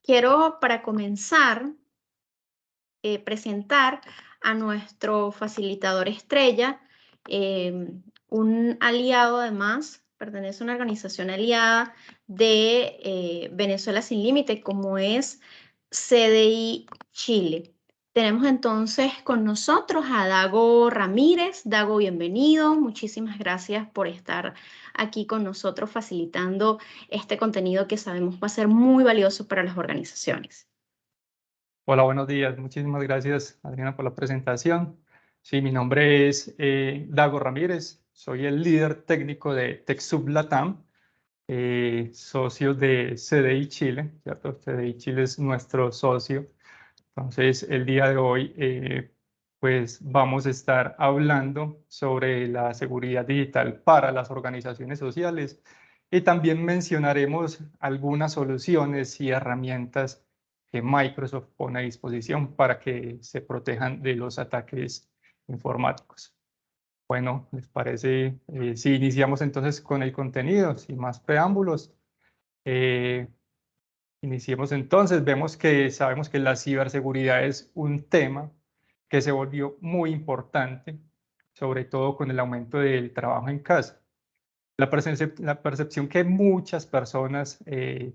Quiero, para comenzar, presentar a nuestro facilitador estrella, un aliado además, pertenece a una organización aliada de Venezuela Sin Límite, como es CDI Chile. Tenemos entonces con nosotros a Dago Ramírez. Dago, bienvenido. Muchísimas gracias por estar aquí con nosotros facilitando este contenido que sabemos va a ser muy valioso para las organizaciones. Hola, buenos días. Muchísimas gracias, Adriana, por la presentación. Sí, mi nombre es Dago Ramírez. Soy el líder técnico de TechSoup Latam, socio de CDI Chile, ¿cierto? CDI Chile es nuestro socio. Entonces, el día de hoy, pues vamos a estar hablando sobre la seguridad digital para las organizaciones sociales y también mencionaremos algunas soluciones y herramientas que Microsoft pone a disposición para que se protejan de los ataques informáticos. Bueno, ¿les parece si iniciamos entonces con el contenido, sin más preámbulos? Eh, Iniciemos entonces. Sabemos que la ciberseguridad es un tema que se volvió muy importante, sobre todo con el aumento del trabajo en casa. La percepción que muchas personas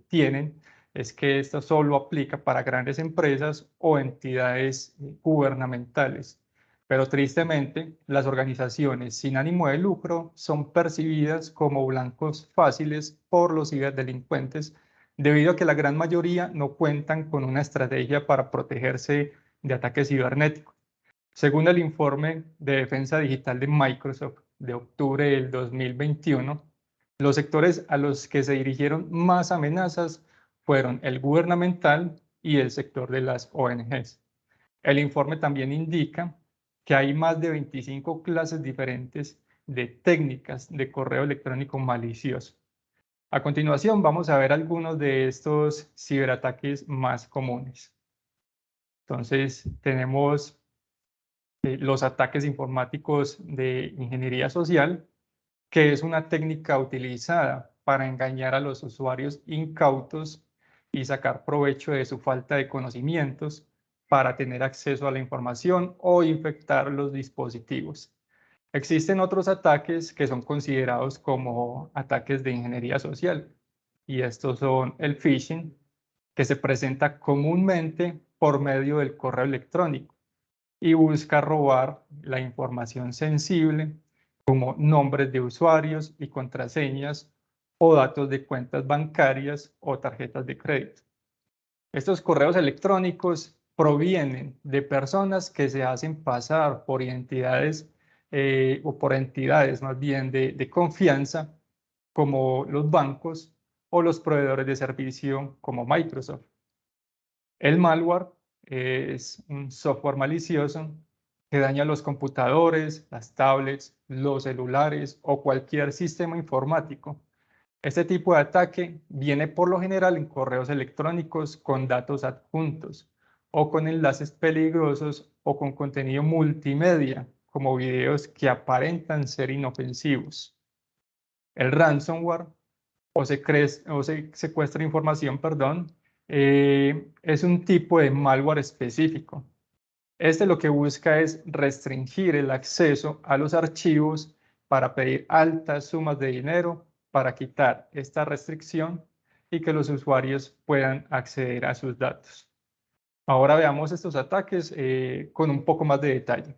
tienen es que esto solo aplica para grandes empresas o entidades gubernamentales. Pero tristemente, las organizaciones sin ánimo de lucro son percibidas como blancos fáciles por los ciberdelincuentes, debido a que la gran mayoría no cuentan con una estrategia para protegerse de ataques cibernéticos. Según el informe de defensa digital de Microsoft de octubre del 2021, los sectores a los que se dirigieron más amenazas fueron el gubernamental y el sector de las ONGs. El informe también indica que hay más de 25 clases diferentes de técnicas de correo electrónico malicioso. A continuación, vamos a ver algunos de estos ciberataques más comunes. Entonces, tenemos los ataques informáticos de ingeniería social, que es una técnica utilizada para engañar a los usuarios incautos y sacar provecho de su falta de conocimientos para tener acceso a la información o infectar los dispositivos. Existen otros ataques que son considerados como ataques de ingeniería social, y estos son el phishing, que se presenta comúnmente por medio del correo electrónico y busca robar la información sensible como nombres de usuarios y contraseñas o datos de cuentas bancarias o tarjetas de crédito. Estos correos electrónicos provienen de personas que se hacen pasar por identidades o por entidades más bien de confianza, como los bancos o los proveedores de servicio como Microsoft. El malware es un software malicioso que daña los computadores, las tablets, los celulares o cualquier sistema informático. Este tipo de ataque viene por lo general en correos electrónicos con datos adjuntos o con enlaces peligrosos o con contenido multimedia, como videos que aparentan ser inofensivos. El ransomware se secuestra información, perdón, es un tipo de malware específico. Este lo que busca es restringir el acceso a los archivos para pedir altas sumas de dinero para quitar esta restricción y que los usuarios puedan acceder a sus datos. Ahora veamos estos ataques con un poco más de detalle.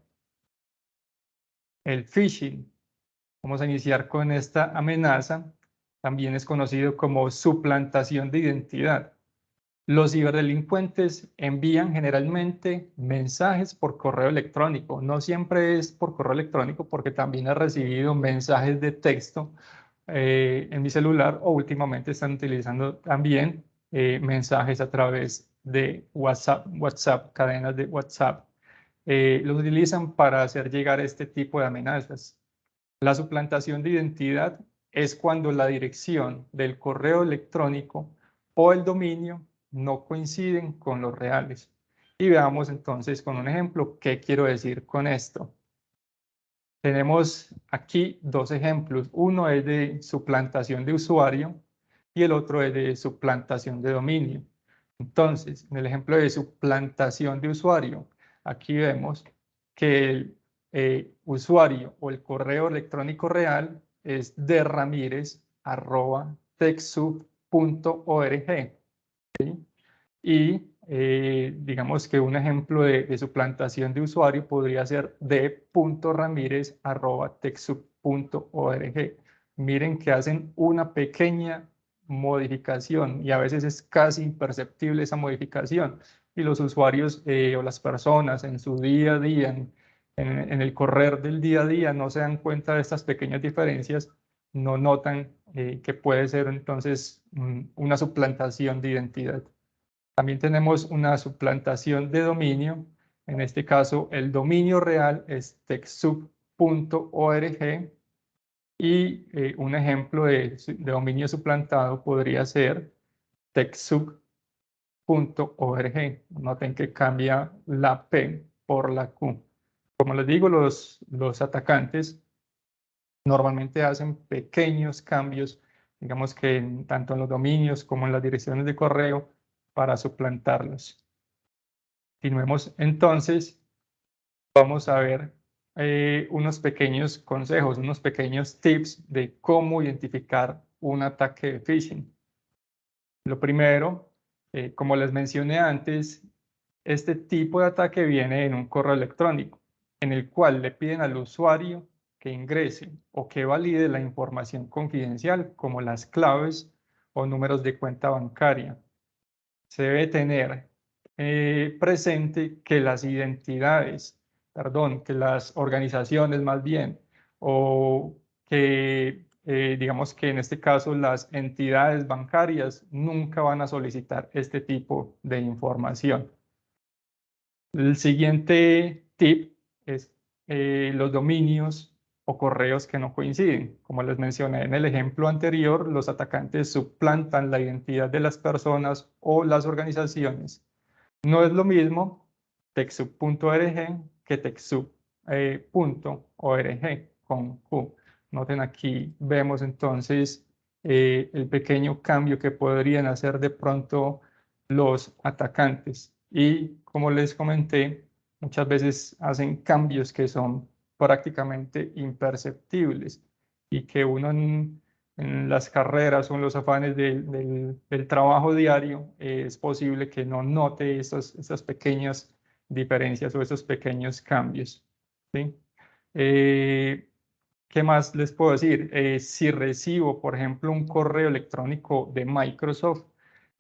El phishing. Vamos a iniciar con esta amenaza. También es conocido como suplantación de identidad. Los ciberdelincuentes envían generalmente mensajes por correo electrónico. No siempre es por correo electrónico, porque también he recibido mensajes de texto en mi celular, o últimamente están utilizando también mensajes a través de WhatsApp, cadenas de WhatsApp. Los utilizan para hacer llegar este tipo de amenazas. La suplantación de identidad es cuando la dirección del correo electrónico o el dominio no coinciden con los reales. Y veamos entonces con un ejemplo qué quiero decir con esto. Tenemos aquí dos ejemplos. Uno es de suplantación de usuario y el otro es de suplantación de dominio. Entonces, en el ejemplo de suplantación de usuario, aquí vemos que el usuario o el correo electrónico real es dramirez@techsoup.org, ¿sí? Y digamos que un ejemplo de suplantación de usuario podría ser d.ramirez@techsoup.org. Miren que hacen una pequeña modificación y a veces es casi imperceptible esa modificación. Y los usuarios o las personas en su día a día, en el correr del día a día, no se dan cuenta de estas pequeñas diferencias, no notan que puede ser entonces una suplantación de identidad. También tenemos una suplantación de dominio. En este caso, el dominio real es techsoup.org y un ejemplo de dominio suplantado podría ser techsoup.org. Noten que cambia la P por la Q. Como les digo, los atacantes normalmente hacen pequeños cambios, digamos que tanto en los dominios como en las direcciones de correo, para suplantarlos. Continuemos entonces, vamos a ver unos pequeños consejos, unos pequeños tips de cómo identificar un ataque de phishing. Lo primero, como les mencioné antes, este tipo de ataque viene en un correo electrónico, en el cual le piden al usuario que ingrese o que valide la información confidencial, como las claves o números de cuenta bancaria. Se debe tener presente que las identidades, perdón, que las organizaciones más bien, o que digamos que en este caso las entidades bancarias nunca van a solicitar este tipo de información. El siguiente tip es los dominios o correos que no coinciden. Como les mencioné en el ejemplo anterior, los atacantes suplantan la identidad de las personas o las organizaciones. No es lo mismo techsoup.org que techsoup.org con Q. Noten aquí, vemos entonces el pequeño cambio que podrían hacer de pronto los atacantes. Y como les comenté, muchas veces hacen cambios que son prácticamente imperceptibles y que uno en las carreras o en los afanes del trabajo diario es posible que no note esas pequeñas diferencias o esos pequeños cambios, ¿sí? ¿Qué más les puedo decir? Si recibo, por ejemplo, un correo electrónico de Microsoft,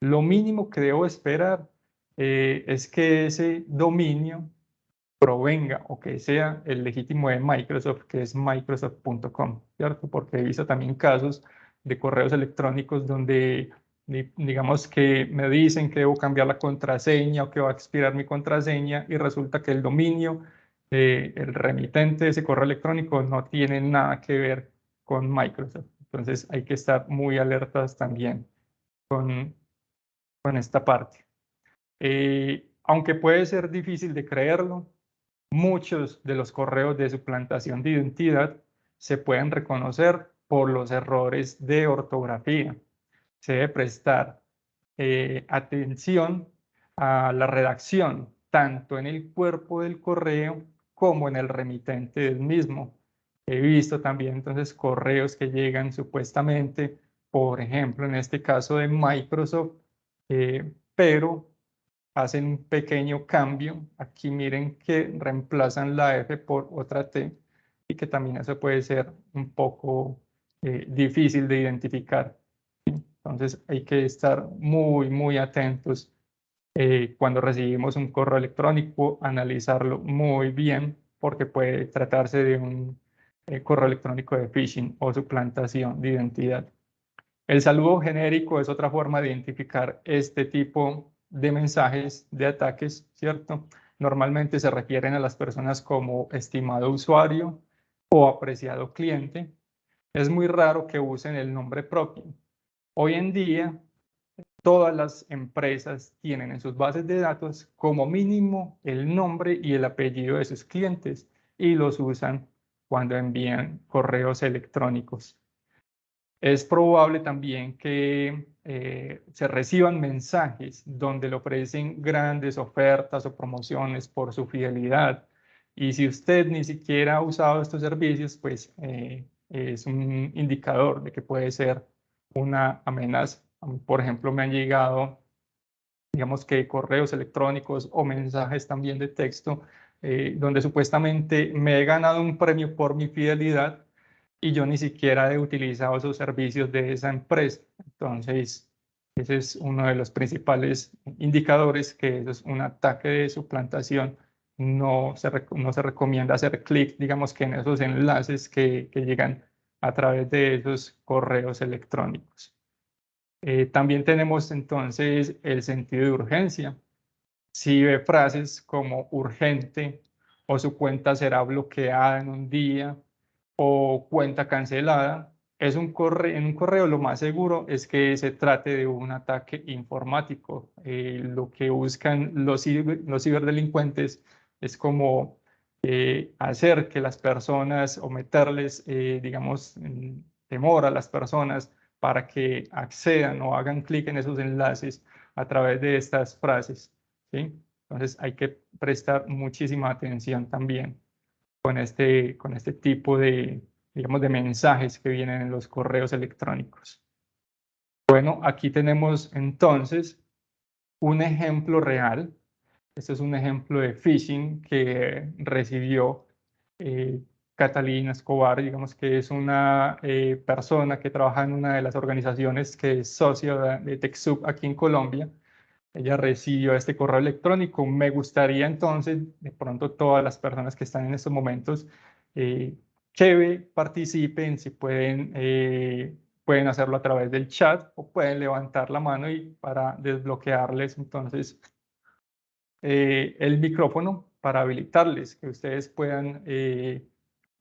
lo mínimo que debo esperar es que ese dominio provenga o que sea el legítimo de Microsoft, que es microsoft.com, ¿cierto? Porque he visto también casos de correos electrónicos donde digamos que me dicen que debo cambiar la contraseña o que va a expirar mi contraseña y resulta que el dominio, el remitente de ese correo electrónico no tiene nada que ver con Microsoft. Entonces hay que estar muy alertas también con esta parte. Aunque puede ser difícil de creerlo, muchos de los correos de suplantación de identidad se pueden reconocer por los errores de ortografía. Se debe prestar atención a la redacción, tanto en el cuerpo del correo como en el remitente del mismo. He visto también entonces correos que llegan supuestamente, por ejemplo, en este caso de Microsoft, pero hacen un pequeño cambio. Aquí miren que reemplazan la F por otra T y que también eso puede ser un poco difícil de identificar. Entonces hay que estar muy atentos cuando recibimos un correo electrónico, analizarlo muy bien porque puede tratarse de un correo electrónico de phishing o suplantación de identidad. El saludo genérico es otra forma de identificar este tipo de mensajes de ataques, ¿cierto? Normalmente se refieren a las personas como estimado usuario o apreciado cliente. Es muy raro que usen el nombre propio. Hoy en día, todas las empresas tienen en sus bases de datos como mínimo el nombre y el apellido de sus clientes y los usan cuando envían correos electrónicos. Es probable también que se reciban mensajes donde le ofrecen grandes ofertas o promociones por su fidelidad. Y si usted ni siquiera ha usado estos servicios, pues es un indicador de que puede ser una amenaza. Por ejemplo, me han llegado, digamos que correos electrónicos o mensajes también de texto, donde supuestamente me he ganado un premio por mi fidelidad y yo ni siquiera he utilizado esos servicios de esa empresa. Entonces, ese es uno de los principales indicadores que eso es un ataque de suplantación. No se recomienda hacer clic, digamos que en esos enlaces que llegan a través de esos correos electrónicos. También tenemos entonces el sentido de urgencia. Si ve frases como urgente o su cuenta será bloqueada en un día o cuenta cancelada, en un correo lo más seguro es que se trate de un ataque informático. Lo que buscan los ciberdelincuentes es como hacer que las personas o meterles, digamos, temor a las personas para que accedan o hagan clic en esos enlaces a través de estas frases, ¿sí? Entonces hay que prestar muchísima atención también con este tipo de, digamos, de mensajes que vienen en los correos electrónicos. Bueno, aquí tenemos entonces un ejemplo real. Este es un ejemplo de phishing que recibió eh, Catalina Escobar, digamos que es una persona que trabaja en una de las organizaciones que es socio de TechSoup aquí en Colombia. Ella recibió este correo electrónico. Me gustaría entonces, de pronto todas las personas que están en estos momentos, que participen, si pueden hacerlo a través del chat o pueden levantar la mano y para desbloquearles entonces el micrófono para habilitarles, que ustedes puedan,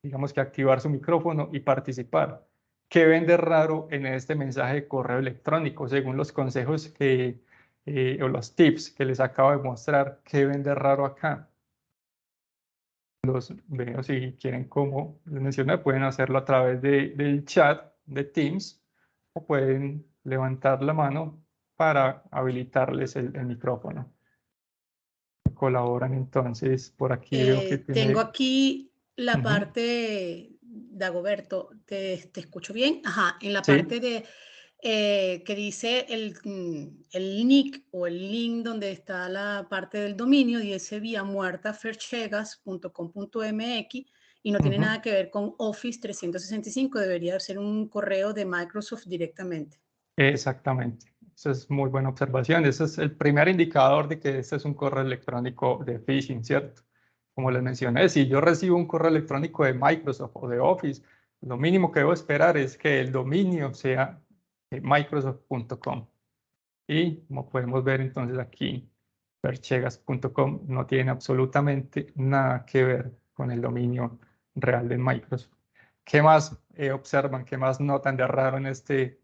digamos que activar su micrófono y participar. ¿Qué ven de raro en este mensaje de correo electrónico? Según los consejos o los tips que les acabo de mostrar, ¿qué ven de raro acá? Los veo, si quieren, como les mencioné, pueden hacerlo a través del chat de Teams o pueden levantar la mano para habilitarles el micrófono. Colaboran entonces, por aquí veo que Tengo tiene... aquí la Ujú. parte, Dagoberto, ¿te escucho bien? Ajá, en la Sí, parte de que dice el nick o el link donde está la parte del dominio, dice vía muerta ferchegas.com.mx y no tiene ujú. nada que ver con Office 365, debería ser un correo de Microsoft directamente. Exactamente. Esa es muy buena observación. Ese es el primer indicador de que este es un correo electrónico de phishing, ¿cierto? Como les mencioné, si yo recibo un correo electrónico de Microsoft o de Office, lo mínimo que debo esperar es que el dominio sea microsoft.com. Y como podemos ver entonces aquí, perchegas.com no tiene absolutamente nada que ver con el dominio real de Microsoft. ¿Qué más observan, qué más notan de raro en este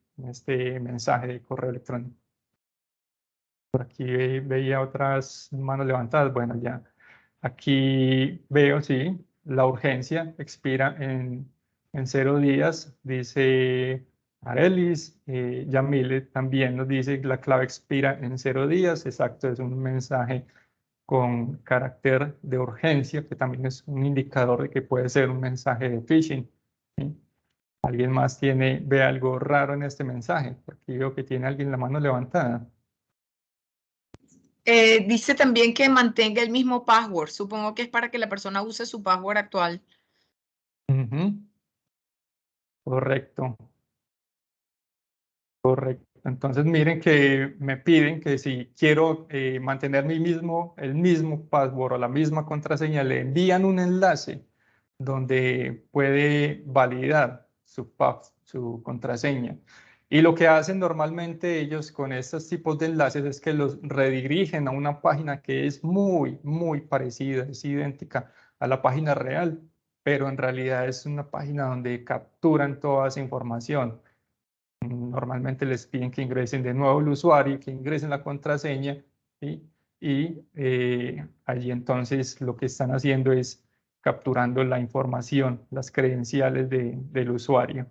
mensaje de correo electrónico? Por aquí veía otras manos levantadas. Bueno, ya aquí veo, sí, la urgencia expira en 0 días, dice Arelis. Yamile también nos dice la clave expira en 0 días. Exacto, es un mensaje con carácter de urgencia, que también es un indicador de que puede ser un mensaje de phishing, ¿sí? ¿Alguien más ve algo raro en este mensaje? Porque veo que tiene alguien la mano levantada. Dice también que mantenga el mismo password. Supongo que es para que la persona use su password actual. Ujú. Correcto, correcto. Entonces miren que me piden que si quiero mantener el mismo password o la misma contraseña, le envían un enlace donde puede validar su contraseña. Y lo que hacen normalmente ellos con estos tipos de enlaces es que los redirigen a una página que es muy, muy parecida, es idéntica a la página real, pero en realidad es una página donde capturan toda esa información. Normalmente les piden que ingresen de nuevo el usuario, que ingresen la contraseña, ¿sí? Y allí entonces lo que están haciendo es capturando la información, las credenciales del usuario.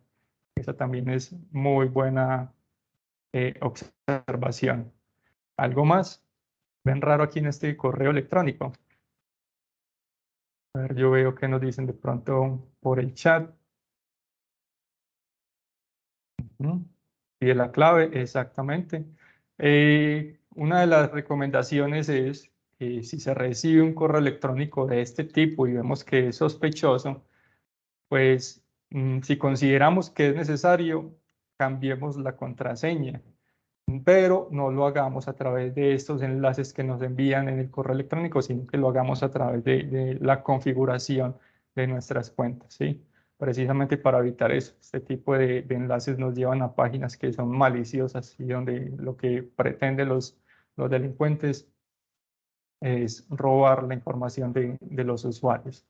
Esa también es muy buena observación. ¿Algo más? ¿Ven raro aquí en este correo electrónico? A ver, yo veo que nos dicen de pronto por el chat. Y de la clave, exactamente. Una de las recomendaciones es que si se recibe un correo electrónico de este tipo y vemos que es sospechoso, pues si consideramos que es necesario, cambiemos la contraseña, pero no lo hagamos a través de estos enlaces que nos envían en el correo electrónico, sino que lo hagamos a través de la configuración de nuestras cuentas, ¿sí? Precisamente para evitar eso. Este tipo de enlaces nos llevan a páginas que son maliciosas y donde lo que pretenden los delincuentes es robar la información de los usuarios.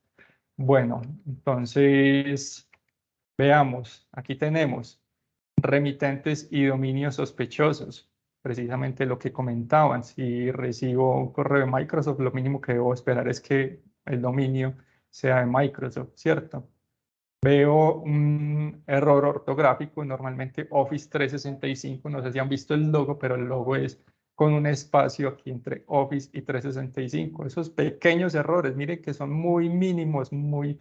Bueno, entonces veamos, aquí tenemos remitentes y dominios sospechosos. Precisamente lo que comentaban, si recibo un correo de Microsoft, lo mínimo que debo esperar es que el dominio sea de Microsoft, ¿cierto? Veo un error ortográfico, normalmente Office 365, no sé si han visto el logo, pero el logo es con un espacio aquí entre Office y 365. Esos pequeños errores, miren que son muy mínimos, muy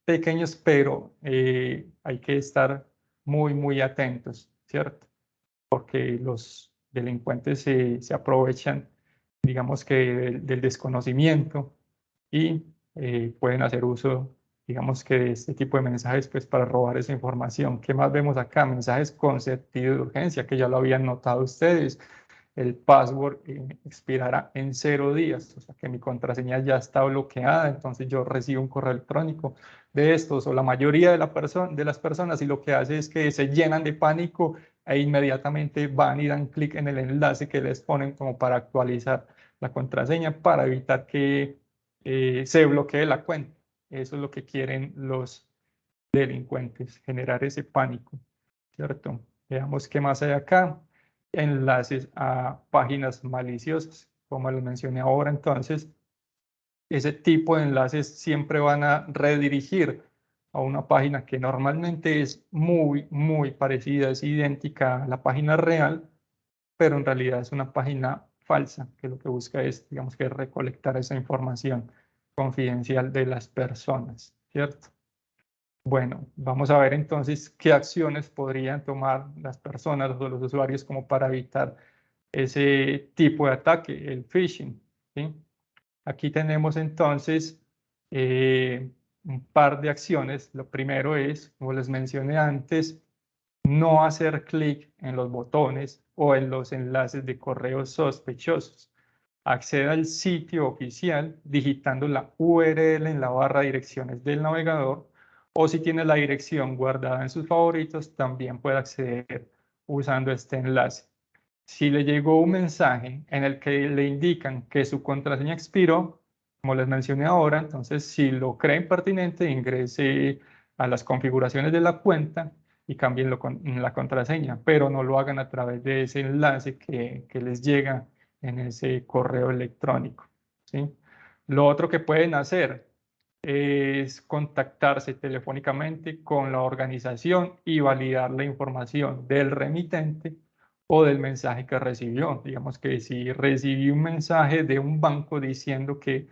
pequeños, pero hay que estar muy atentos, ¿cierto? Porque los delincuentes se aprovechan, digamos que del desconocimiento y pueden hacer uso, digamos que de este tipo de mensajes pues para robar esa información. ¿Qué más vemos acá? Mensajes con sentido de urgencia, que ya lo habían notado ustedes. El password expirará en 0 días, o sea que mi contraseña ya está bloqueada, entonces yo recibo un correo electrónico de estos, o la mayoría de las personas, y lo que hace es que se llenan de pánico e inmediatamente van y dan clic en el enlace que les ponen como para actualizar la contraseña para evitar que se bloquee la cuenta. Eso es lo que quieren los delincuentes, generar ese pánico, ¿cierto? Veamos qué más hay acá. Enlaces a páginas maliciosas, como les mencioné ahora. Entonces, ese tipo de enlaces siempre van a redirigir a una página que normalmente es muy parecida, es idéntica a la página real, pero en realidad es una página falsa, que lo que busca es, digamos que recolectar esa información confidencial de las personas, ¿cierto? Bueno, vamos a ver entonces qué acciones podrían tomar las personas o los usuarios como para evitar ese tipo de ataque, el phishing, ¿sí? Aquí tenemos entonces un par de acciones. Lo primero es, como les mencioné antes, no hacer clic en los botones o en los enlaces de correos sospechosos. Acceda al sitio oficial digitando la URL en la barra de direcciones del navegador, o si tiene la dirección guardada en sus favoritos, también puede acceder usando este enlace. Si le llegó un mensaje en el que le indican que su contraseña expiró, como les mencioné ahora, entonces si lo creen pertinente, ingrese a las configuraciones de la cuenta y cambien la contraseña, pero no lo hagan a través de ese enlace que les llega en ese correo electrónico, ¿sí? Lo otro que pueden hacer es contactarse telefónicamente con la organización y validar la información del remitente o del mensaje que recibió. Digamos que si recibí un mensaje de un banco diciendo que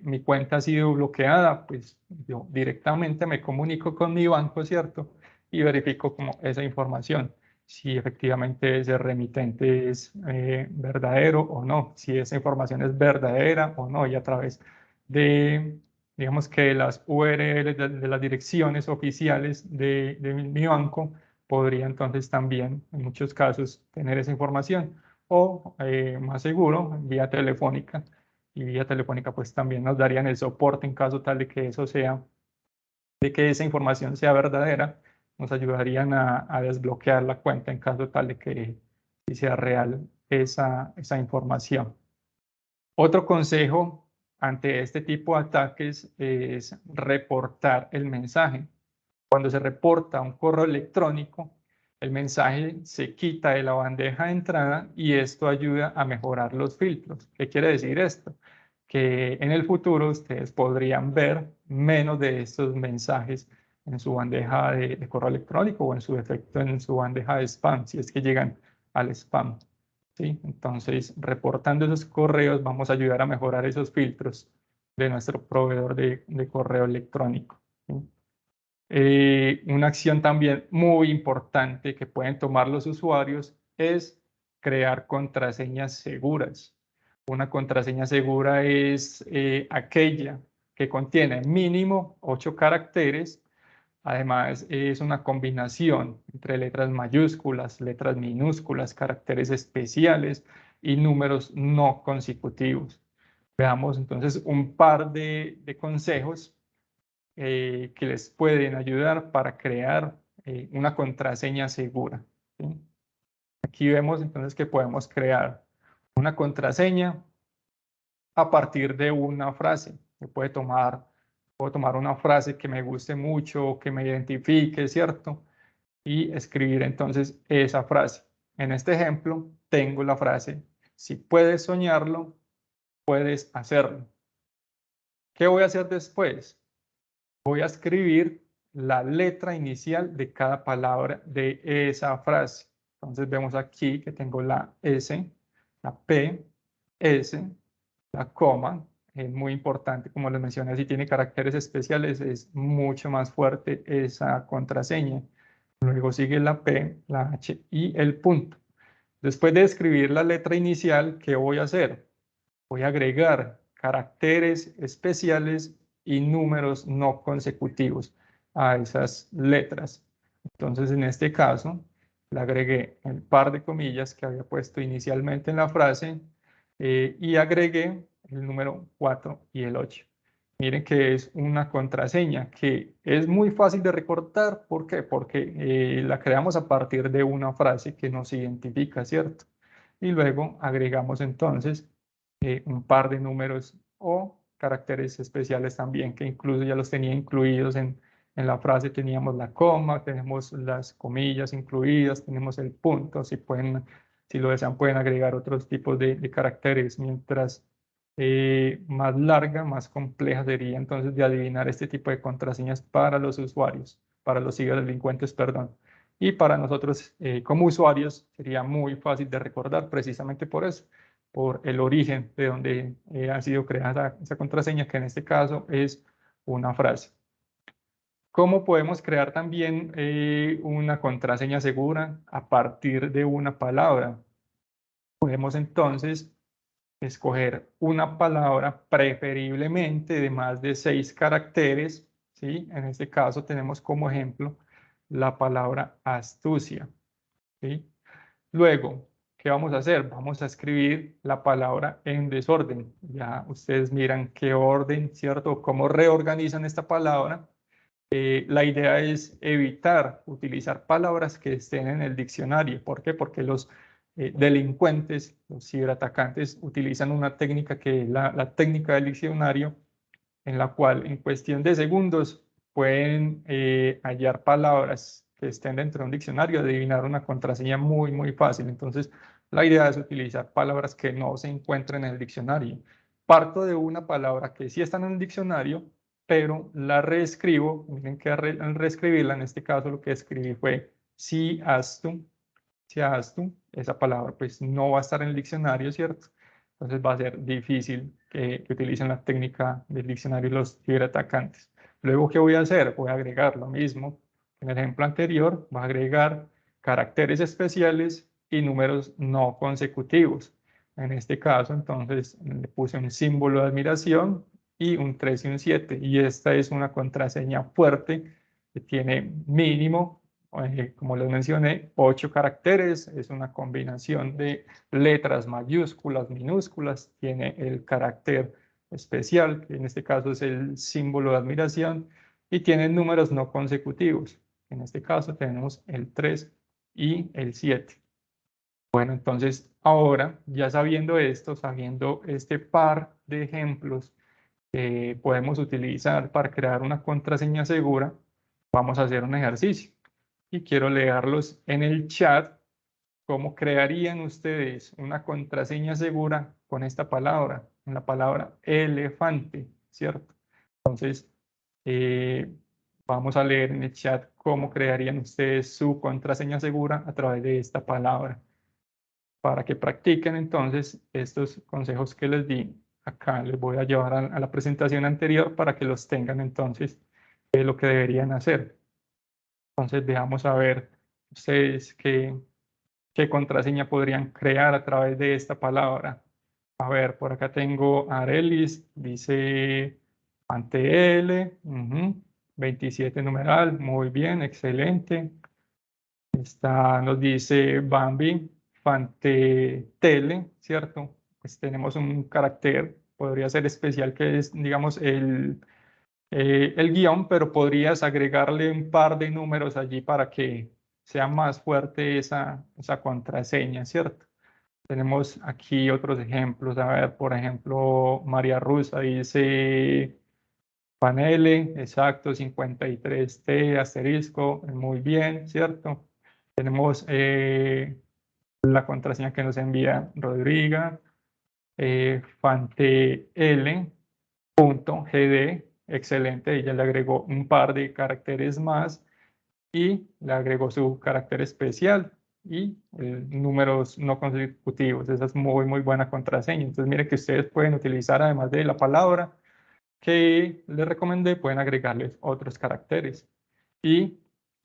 mi cuenta ha sido bloqueada, pues yo directamente me comunico con mi banco, ¿cierto? Y verifico como esa información, si efectivamente ese remitente es verdadero o no, si esa información es verdadera o no, y a través de, digamos que las URL de las direcciones oficiales de mi banco, podría entonces también, en muchos casos, tener esa información, o más seguro, vía telefónica, y vía telefónica pues también nos darían el soporte en caso tal de que eso sea, de que esa información sea verdadera, nos ayudarían a desbloquear la cuenta en caso tal de que sí sea real esa información. Otro consejo ante este tipo de ataques es reportar el mensaje. Cuando se reporta un correo electrónico, el mensaje se quita de la bandeja de entrada y esto ayuda a mejorar los filtros. ¿Qué quiere decir esto? Que en el futuro ustedes podrían ver menos de estos mensajes en su bandeja de correo electrónico o en su defecto en su bandeja de spam, si es que llegan al spam, ¿sí? Entonces, reportando esos correos, vamos a ayudar a mejorar esos filtros de nuestro proveedor de correo electrónico, ¿sí? Una acción también muy importante que pueden tomar los usuarios es crear contraseñas seguras. Una contraseña segura es aquella que contiene mínimo 8 caracteres. Además, es una combinación entre letras mayúsculas, letras minúsculas, caracteres especiales y números no consecutivos. Veamos entonces un par de consejos que les pueden ayudar para crear una contraseña segura, ¿sí? Aquí vemos entonces que podemos crear una contraseña a partir de una frase. Puedo tomar una frase que me guste mucho, que me identifique, ¿cierto? Y escribir entonces esa frase. En este ejemplo tengo la frase: si puedes soñarlo, puedes hacerlo. ¿Qué voy a hacer después? Voy a escribir la letra inicial de cada palabra de esa frase. Entonces vemos aquí que tengo la S, la P, S, la coma. Es muy importante, como les mencioné, si tiene caracteres especiales es mucho más fuerte esa contraseña. Luego sigue la P, la H y el punto. Después de escribir la letra inicial, ¿qué voy a hacer? Voy a agregar caracteres especiales y números no consecutivos a esas letras. Entonces, en este caso, le agregué el par de comillas que había puesto inicialmente en la frase y agregué el número 4 y el 8. Miren que es una contraseña que es muy fácil de recordar. ¿Por qué? Porque la creamos a partir de una frase que nos identifica, ¿cierto? Y luego agregamos entonces un par de números o caracteres especiales también, que incluso ya los tenía incluidos en la frase. Teníamos la coma, tenemos las comillas incluidas, tenemos el punto. Si lo desean, pueden agregar otros tipos de caracteres. Mientras más larga, más compleja sería entonces de adivinar este tipo de contraseñas para los usuarios, para los ciberdelincuentes, perdón. Y para nosotros como usuarios sería muy fácil de recordar, precisamente por eso, por el origen de donde ha sido creada esa contraseña, que en este caso es una frase. ¿Cómo podemos crear también una contraseña segura a partir de una palabra? Podemos entonces escoger una palabra, preferiblemente de más de 6 caracteres, ¿sí? En este caso tenemos como ejemplo la palabra astucia, ¿sí? Luego, ¿qué vamos a hacer? Vamos a escribir la palabra en desorden. Ya ustedes miran qué orden, ¿cierto? Cómo reorganizan esta palabra. La idea es evitar utilizar palabras que estén en el diccionario. ¿Por qué? Porque los delincuentes, los ciberatacantes, utilizan una técnica que es la técnica del diccionario, en la cual en cuestión de segundos pueden hallar palabras que estén dentro de un diccionario, adivinar una contraseña muy, muy fácil. Entonces, la idea es utilizar palabras que no se encuentren en el diccionario. Parto de una palabra que sí está en el diccionario, pero la reescribo. Miren que al reescribirla, en este caso lo que escribí fue si astu. Si astu, esa palabra pues no va a estar en el diccionario, ¿cierto? Entonces va a ser difícil que utilicen la técnica del diccionario los ciberatacantes. Luego, ¿qué voy a hacer? Voy a agregar lo mismo. En el ejemplo anterior, voy a agregar caracteres especiales y números no consecutivos. En este caso, entonces, le puse un símbolo de admiración y un 3 y un 7. Y esta es una contraseña fuerte que tiene mínimo, como les mencioné, 8 caracteres. Es una combinación de letras mayúsculas, minúsculas. Tiene el carácter especial, que en este caso es el símbolo de admiración, y tiene números no consecutivos. En este caso tenemos el 3 y el 7. Bueno, entonces ahora, ya sabiendo esto, sabiendo este par de ejemplos que podemos utilizar para crear una contraseña segura, vamos a hacer un ejercicio. Y quiero leerlos en el chat. ¿Cómo crearían ustedes una contraseña segura con esta palabra? Con la palabra elefante, ¿cierto? Entonces, vamos a leer en el chat cómo crearían ustedes su contraseña segura a través de esta palabra. para que practiquen entonces estos consejos que les di. Acá les voy a llevar a la presentación anterior para que los tengan entonces lo que deberían hacer. Entonces veamos a ver ustedes qué contraseña podrían crear a través de esta palabra. A ver, por acá tengo Arelis, dice Fantl, 27 numeral, muy bien, excelente. Nos dice Bambi, Fantetele, ¿cierto? Pues tenemos un carácter, podría ser especial, que es, digamos, el guión, pero podrías agregarle un par de números allí para que sea más fuerte esa contraseña, ¿cierto? Tenemos aquí otros ejemplos. A ver, por ejemplo, María Rusa dice Panele, exacto, 53T, asterisco, muy bien, ¿cierto? Tenemos la contraseña que nos envía Rodriga, fantel.gd, excelente, ella le agregó un par de caracteres más y le agregó su carácter especial y números no consecutivos. Esa es muy buena contraseña. Entonces, mire que ustedes pueden utilizar, además de la palabra que les recomendé, pueden agregarles otros caracteres. Y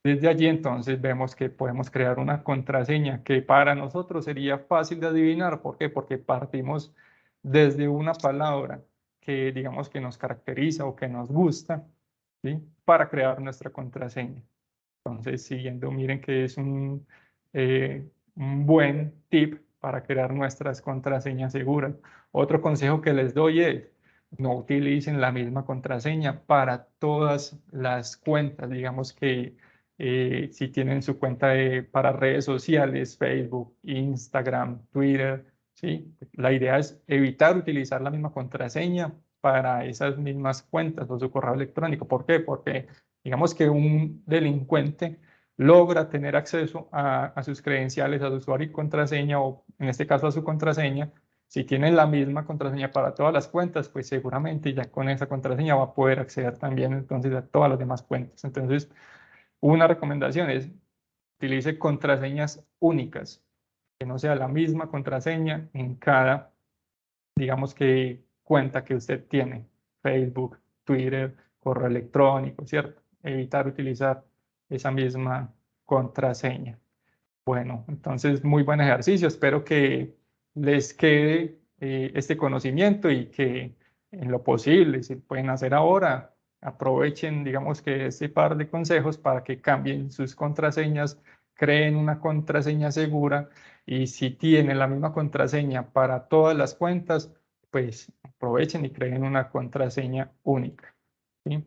desde allí entonces vemos que podemos crear una contraseña que para nosotros sería fácil de adivinar. ¿Por qué? Porque partimos desde una palabra que digamos que nos caracteriza o que nos gusta, ¿sí? Para crear nuestra contraseña. Entonces, siguiendo, miren que es un buen tip para crear nuestras contraseñas seguras. Otro consejo que les doy es, no utilicen la misma contraseña para todas las cuentas. Digamos que si tienen su cuenta para redes sociales, Facebook, Instagram, Twitter, ¿sí? La idea es evitar utilizar la misma contraseña para esas mismas cuentas o su correo electrónico. ¿Por qué? Porque digamos que un delincuente logra tener acceso a sus credenciales, a su usuario y contraseña, o en este caso a su contraseña. Si tienen la misma contraseña para todas las cuentas, pues seguramente ya con esa contraseña va a poder acceder también entonces a todas las demás cuentas. Entonces, una recomendación es utilice contraseñas únicas, que no sea la misma contraseña en cada, digamos que cuenta que usted tiene, Facebook, Twitter, correo electrónico, ¿cierto? Evitar utilizar esa misma contraseña. Bueno, entonces muy buen ejercicio. Espero que les quede este conocimiento y que en lo posible, si pueden hacer ahora, aprovechen, digamos que este par de consejos para que cambien sus contraseñas, creen una contraseña segura y si tienen la misma contraseña para todas las cuentas, pues aprovechen y creen una contraseña única, ¿sí?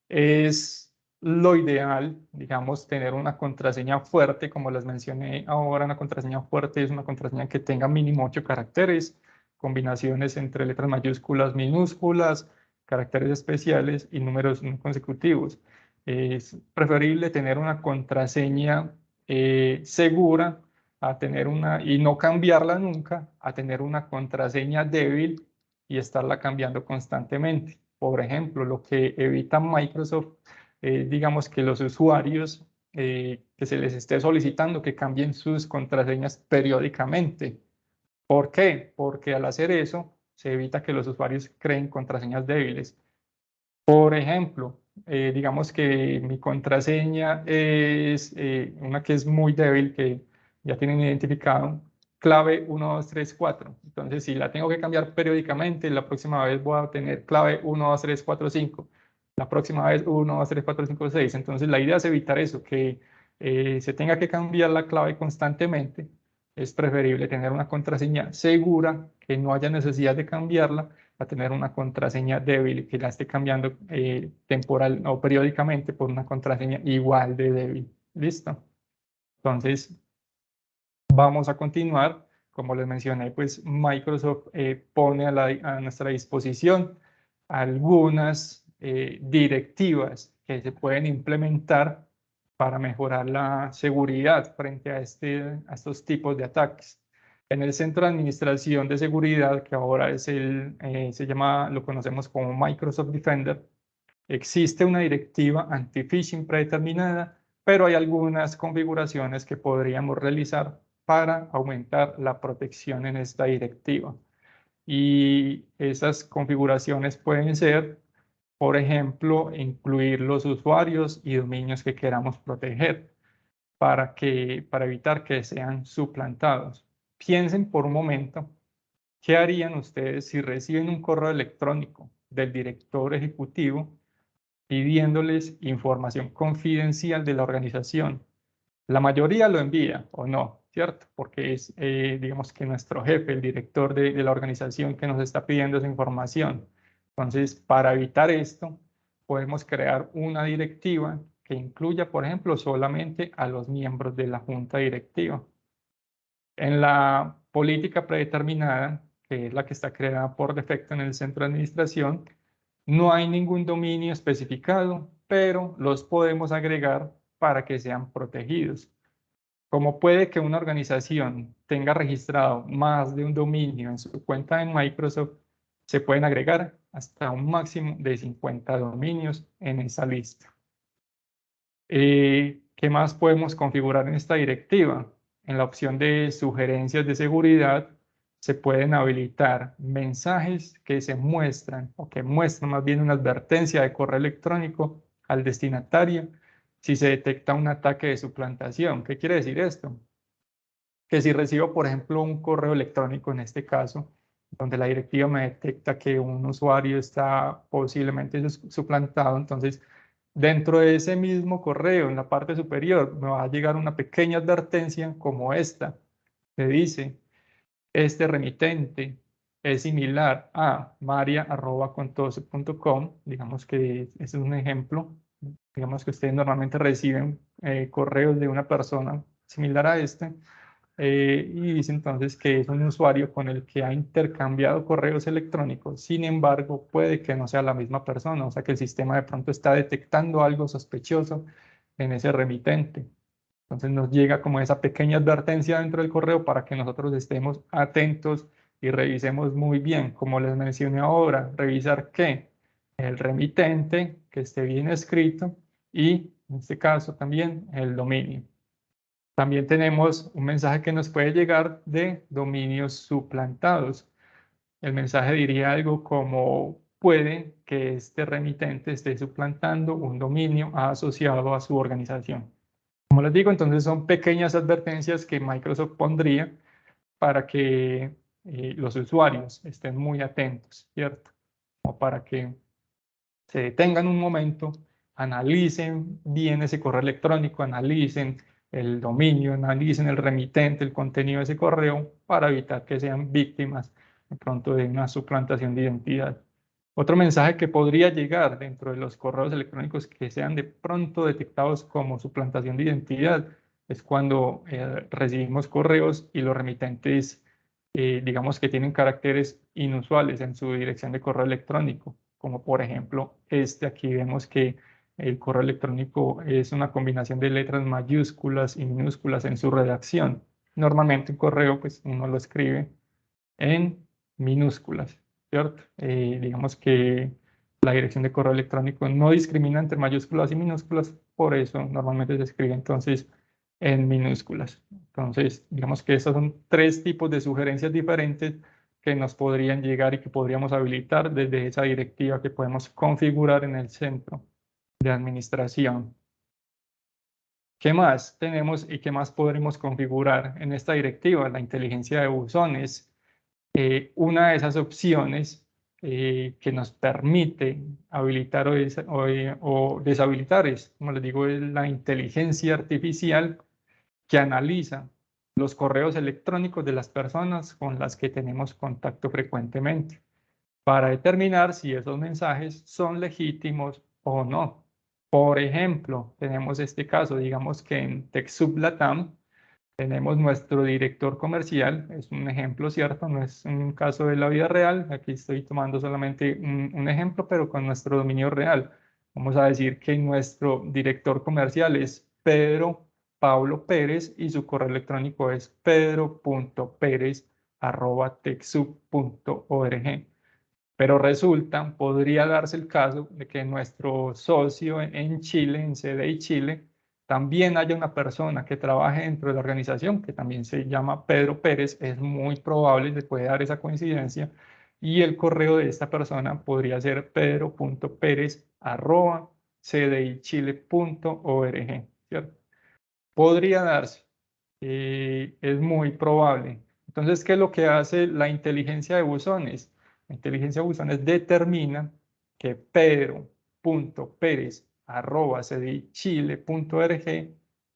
Es lo ideal, digamos, tener una contraseña fuerte, como les mencioné ahora. Una contraseña fuerte es una contraseña que tenga mínimo 8 caracteres, combinaciones entre letras mayúsculas, minúsculas, caracteres especiales y números no consecutivos. Es preferible tener una contraseña segura a tener y no cambiarla nunca, a tener una contraseña débil y estarla cambiando constantemente. Por ejemplo, lo que evita Microsoft, digamos que los usuarios que se les esté solicitando que cambien sus contraseñas periódicamente. ¿Por qué? Porque al hacer eso se evita que los usuarios creen contraseñas débiles. Por ejemplo, digamos que mi contraseña es una que es muy débil, que ya tienen identificado, clave 1234. Entonces, si la tengo que cambiar periódicamente, la próxima vez voy a tener clave 12345. La próxima vez 123456. Entonces, la idea es evitar eso, que se tenga que cambiar la clave constantemente. Es preferible tener una contraseña segura, que no haya necesidad de cambiarla, a tener una contraseña débil que la esté cambiando temporal o periódicamente por una contraseña igual de débil. ¿Listo? Entonces, vamos a continuar. Como les mencioné, pues Microsoft pone a nuestra disposición algunas directivas que se pueden implementar para mejorar la seguridad frente a estos tipos de ataques. En el Centro de Administración de Seguridad, que ahora es lo conocemos como Microsoft Defender, existe una directiva anti-phishing predeterminada, pero hay algunas configuraciones que podríamos realizar para aumentar la protección en esta directiva. Y esas configuraciones pueden ser, por ejemplo, incluir los usuarios y dominios que queramos proteger para evitar que sean suplantados. Piensen por un momento, ¿qué harían ustedes si reciben un correo electrónico del director ejecutivo pidiéndoles información confidencial de la organización? La mayoría lo envía o no, ¿cierto? Porque es, digamos que nuestro jefe, el director de la organización que nos está pidiendo esa información. Entonces, para evitar esto, podemos crear una directiva que incluya, por ejemplo, solamente a los miembros de la junta directiva. En la política predeterminada, que es la que está creada por defecto en el centro de administración, no hay ningún dominio especificado, pero los podemos agregar para que sean protegidos. Como puede que una organización tenga registrado más de un dominio en su cuenta en Microsoft, se pueden agregar hasta un máximo de 50 dominios en esa lista. ¿Qué más podemos configurar en esta directiva? En la opción de sugerencias de seguridad se pueden habilitar mensajes que se muestran o que muestran más bien una advertencia de correo electrónico al destinatario si se detecta un ataque de suplantación. ¿Qué quiere decir esto? Que si recibo, por ejemplo, un correo electrónico en este caso, donde la directiva me detecta que un usuario está posiblemente suplantado, entonces dentro de ese mismo correo, en la parte superior, me va a llegar una pequeña advertencia como esta, que dice, este remitente es similar a maria@contose.com, digamos que ese es un ejemplo, digamos que ustedes normalmente reciben correos de una persona similar a este, y dice entonces que es un usuario con el que ha intercambiado correos electrónicos. Sin embargo, puede que no sea la misma persona, o sea que el sistema de pronto está detectando algo sospechoso en ese remitente. Entonces nos llega como esa pequeña advertencia dentro del correo para que nosotros estemos atentos y revisemos muy bien, como les mencioné ahora, revisar que el remitente, que esté bien escrito, y en este caso también el dominio. También tenemos un mensaje que nos puede llegar de dominios suplantados. El mensaje diría algo como, puede que este remitente esté suplantando un dominio asociado a su organización. Como les digo, entonces son pequeñas advertencias que Microsoft pondría para que los usuarios estén muy atentos, ¿cierto? O para que se detengan un momento, analicen bien ese correo electrónico, analicen el dominio, analicen el remitente, el contenido de ese correo para evitar que sean víctimas de pronto de una suplantación de identidad. Otro mensaje que podría llegar dentro de los correos electrónicos que sean de pronto detectados como suplantación de identidad es cuando recibimos correos y los remitentes, digamos que tienen caracteres inusuales en su dirección de correo electrónico, como por ejemplo aquí vemos que el correo electrónico es una combinación de letras mayúsculas y minúsculas en su redacción. Normalmente un correo pues uno lo escribe en minúsculas, ¿cierto? Digamos que la dirección de correo electrónico no discrimina entre mayúsculas y minúsculas, por eso normalmente se escribe entonces en minúsculas. Entonces, digamos que estos son tres tipos de sugerencias diferentes que nos podrían llegar y que podríamos habilitar desde esa directiva que podemos configurar en el centro de administración. ¿Qué más tenemos y qué más podremos configurar en esta directiva? La inteligencia de buzones. Una de esas opciones que nos permite habilitar o deshabilitar es, como les digo, es la inteligencia artificial que analiza los correos electrónicos de las personas con las que tenemos contacto frecuentemente para determinar si esos mensajes son legítimos o no. Por ejemplo, tenemos este caso, digamos que en TechSoup Latam tenemos nuestro director comercial, es un ejemplo, ¿cierto? No es un caso de la vida real, aquí estoy tomando solamente un ejemplo, pero con nuestro dominio real. Vamos a decir que nuestro director comercial es Pedro Pablo Pérez y su correo electrónico es pedro.perez@techsoup.org. Pero resulta, podría darse el caso de que nuestro socio en Chile, en CDI Chile, también haya una persona que trabaje dentro de la organización, que también se llama Pedro Pérez, es muy probable, se puede dar esa coincidencia, y el correo de esta persona podría ser pedro.perez@cdichile.org, ¿cierto? Podría darse, es muy probable. Entonces, ¿qué es lo que hace la inteligencia de buzones? La inteligencia de buzones determina que pedro.perez@cdichile.org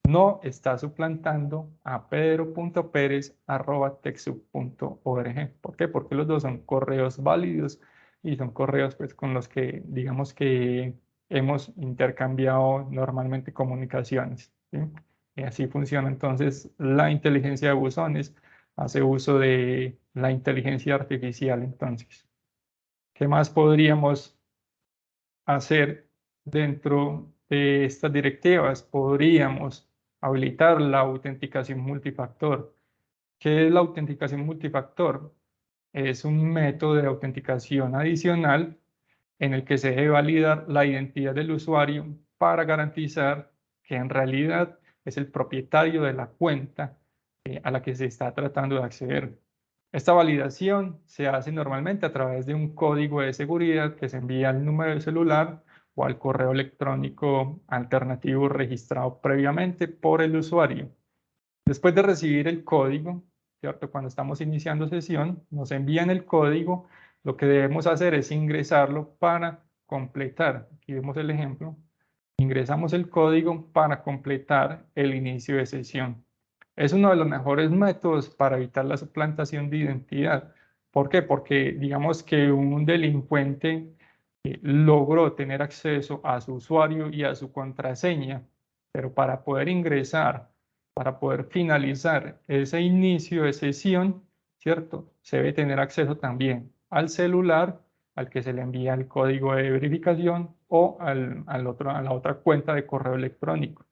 no está suplantando a pedro.perez@techsoup.org. ¿Por qué? Porque los dos son correos válidos y son correos pues, con los que digamos que hemos intercambiado normalmente comunicaciones, ¿sí? Y así funciona entonces la inteligencia de buzones, hace uso de la inteligencia artificial entonces. ¿Qué más podríamos hacer dentro de estas directivas? Podríamos habilitar la autenticación multifactor. ¿Qué es la autenticación multifactor? Es un método de autenticación adicional en el que se debe validar la identidad del usuario para garantizar que en realidad es el propietario de la cuenta a la que se está tratando de acceder. Esta validación se hace normalmente a través de un código de seguridad que se envía al número de celular o al correo electrónico alternativo registrado previamente por el usuario. Después de recibir el código, ¿cierto? Cuando estamos iniciando sesión, nos envían el código. Lo que debemos hacer es ingresarlo para completar. Aquí vemos el ejemplo. Ingresamos el código para completar el inicio de sesión. Es uno de los mejores métodos para evitar la suplantación de identidad. ¿Por qué? Porque digamos que un delincuente logró tener acceso a su usuario y a su contraseña, pero para poder ingresar, para poder finalizar ese inicio de sesión, ¿cierto? Se debe tener acceso también al celular al que se le envía el código de verificación o a la otra cuenta de correo electrónico.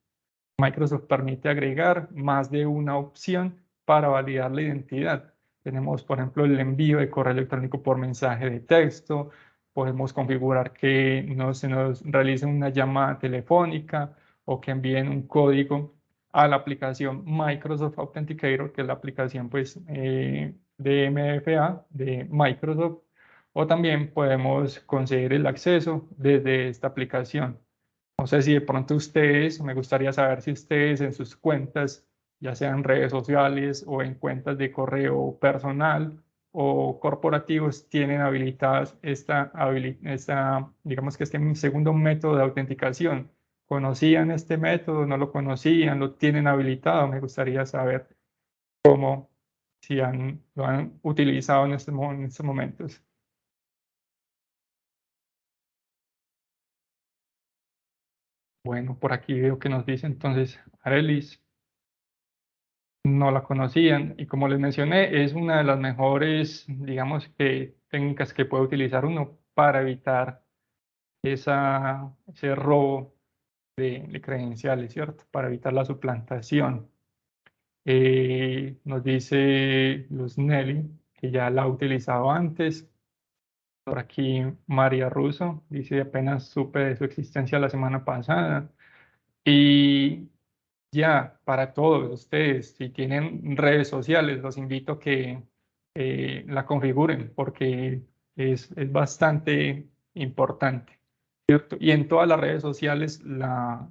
Microsoft permite agregar más de una opción para validar la identidad. Tenemos, por ejemplo, el envío de correo electrónico por mensaje de texto. Podemos configurar que se nos realice una llamada telefónica o que envíen un código a la aplicación Microsoft Authenticator, que es la aplicación pues, de MFA de Microsoft. O también podemos conseguir el acceso desde esta aplicación. No sé si de pronto ustedes, me gustaría saber si ustedes en sus cuentas, ya sean redes sociales o en cuentas de correo personal o corporativos, tienen habilitadas digamos que este segundo método de autenticación. ¿Conocían este método? ¿No lo conocían? ¿Lo tienen habilitado? Me gustaría saber cómo, si lo han utilizado en estos momentos. Bueno, por aquí veo que nos dice entonces Arelis, no la conocían y como les mencioné, es una de las mejores, digamos que técnicas que puede utilizar uno para evitar ese robo de credenciales, ¿cierto? Para evitar la suplantación. Nos dice Luz Nelly, que ya la ha utilizado antes. Por aquí María Russo dice, apenas supe de su existencia la semana pasada. Y ya, para todos ustedes, si tienen redes sociales, los invito a que la configuren porque es bastante importante, ¿cierto? Y en todas las redes sociales la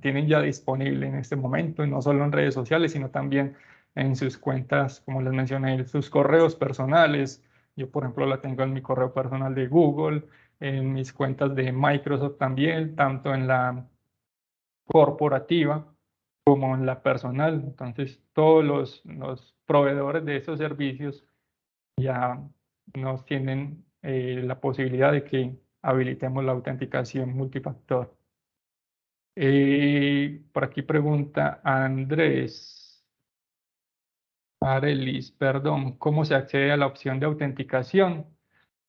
tienen ya disponible en este momento, y no solo en redes sociales, sino también en sus cuentas, como les mencioné, sus correos personales. Yo, por ejemplo, la tengo en mi correo personal de Google, en mis cuentas de Microsoft también, tanto en la corporativa como en la personal. Entonces, todos los proveedores de esos servicios ya nos tienen la posibilidad de que habilitemos la autenticación multifactor. Por aquí pregunta Andrés Arelis, perdón, ¿cómo se accede a la opción de autenticación?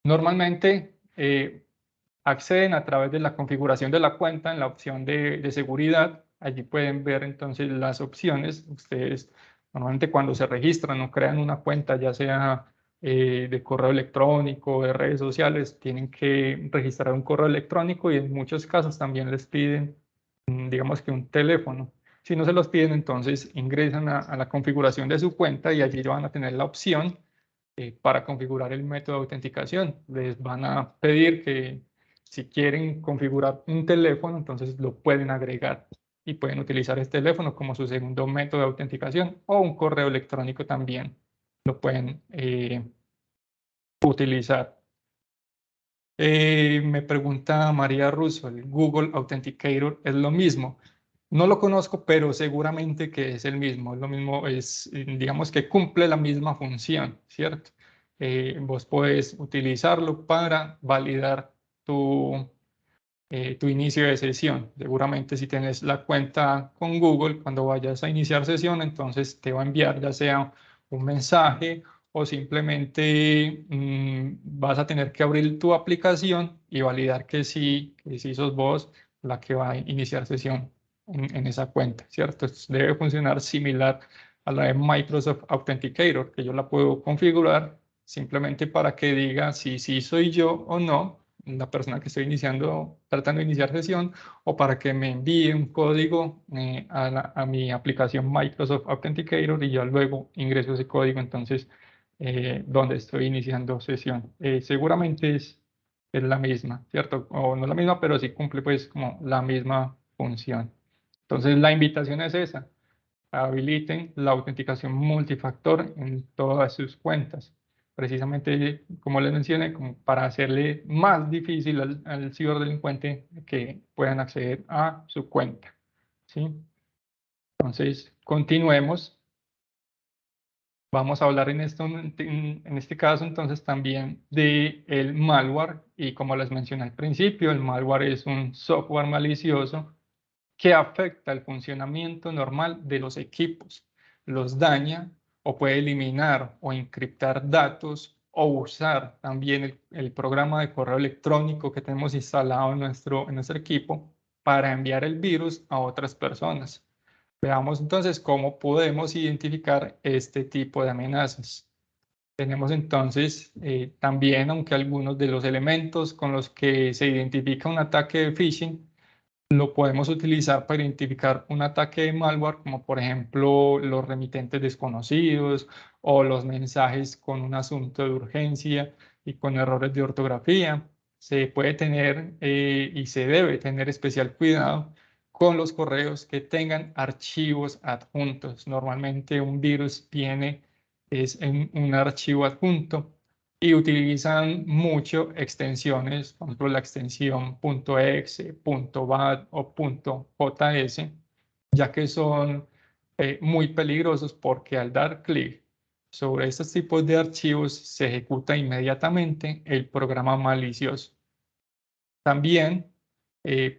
Normalmente acceden a través de la configuración de la cuenta en la opción de seguridad. Allí pueden ver entonces las opciones. Ustedes normalmente cuando se registran o crean una cuenta, ya sea de correo electrónico, de redes sociales, tienen que registrar un correo electrónico y en muchos casos también les piden digamos que un teléfono. Si no se los piden, entonces ingresan a la configuración de su cuenta y allí van a tener la opción para configurar el método de autenticación. Les van a pedir que si quieren configurar un teléfono, entonces lo pueden agregar y pueden utilizar este teléfono como su segundo método de autenticación, o un correo electrónico también lo pueden utilizar. Me pregunta María Russo, ¿el Google Authenticator es lo mismo? No lo conozco, pero seguramente que es el mismo. Es lo mismo, digamos que cumple la misma función, ¿cierto? Vos podés utilizarlo para validar tu inicio de sesión. Seguramente si tienes la cuenta con Google, cuando vayas a iniciar sesión, entonces te va a enviar ya sea un mensaje o simplemente vas a tener que abrir tu aplicación y validar que sí sos vos la que va a iniciar sesión en esa cuenta, ¿cierto? Debe funcionar similar a la de Microsoft Authenticator, que yo la puedo configurar simplemente para que diga si sí soy yo o no, la persona que estoy tratando de iniciar sesión, o para que me envíe un código a mi aplicación Microsoft Authenticator y yo luego ingreso ese código, entonces, donde estoy iniciando sesión. Seguramente es la misma, ¿cierto? O no la misma, pero sí cumple pues como la misma función. Entonces, la invitación es esa: habiliten la autenticación multifactor en todas sus cuentas. Precisamente, como les mencioné, como para hacerle más difícil al ciberdelincuente que puedan acceder a su cuenta, ¿sí? Entonces, continuemos. Vamos a hablar en este caso entonces también de el malware, y como les mencioné al principio, el malware es un software malicioso que afecta el funcionamiento normal de los equipos, los daña o puede eliminar o encriptar datos, o usar también el programa de correo electrónico que tenemos instalado en nuestro equipo para enviar el virus a otras personas. Veamos entonces cómo podemos identificar este tipo de amenazas. Tenemos entonces también, aunque algunos de los elementos con los que se identifica un ataque de phishing, lo podemos utilizar para identificar un ataque de malware, como por ejemplo los remitentes desconocidos o los mensajes con un asunto de urgencia y con errores de ortografía. Se puede tener y se debe tener especial cuidado con los correos que tengan archivos adjuntos. Normalmente un virus viene en un archivo adjunto y utilizan mucho extensiones, por ejemplo la extensión .exe, .bat o .js, ya que son muy peligrosos, porque al dar clic sobre estos tipos de archivos se ejecuta inmediatamente el programa malicioso. También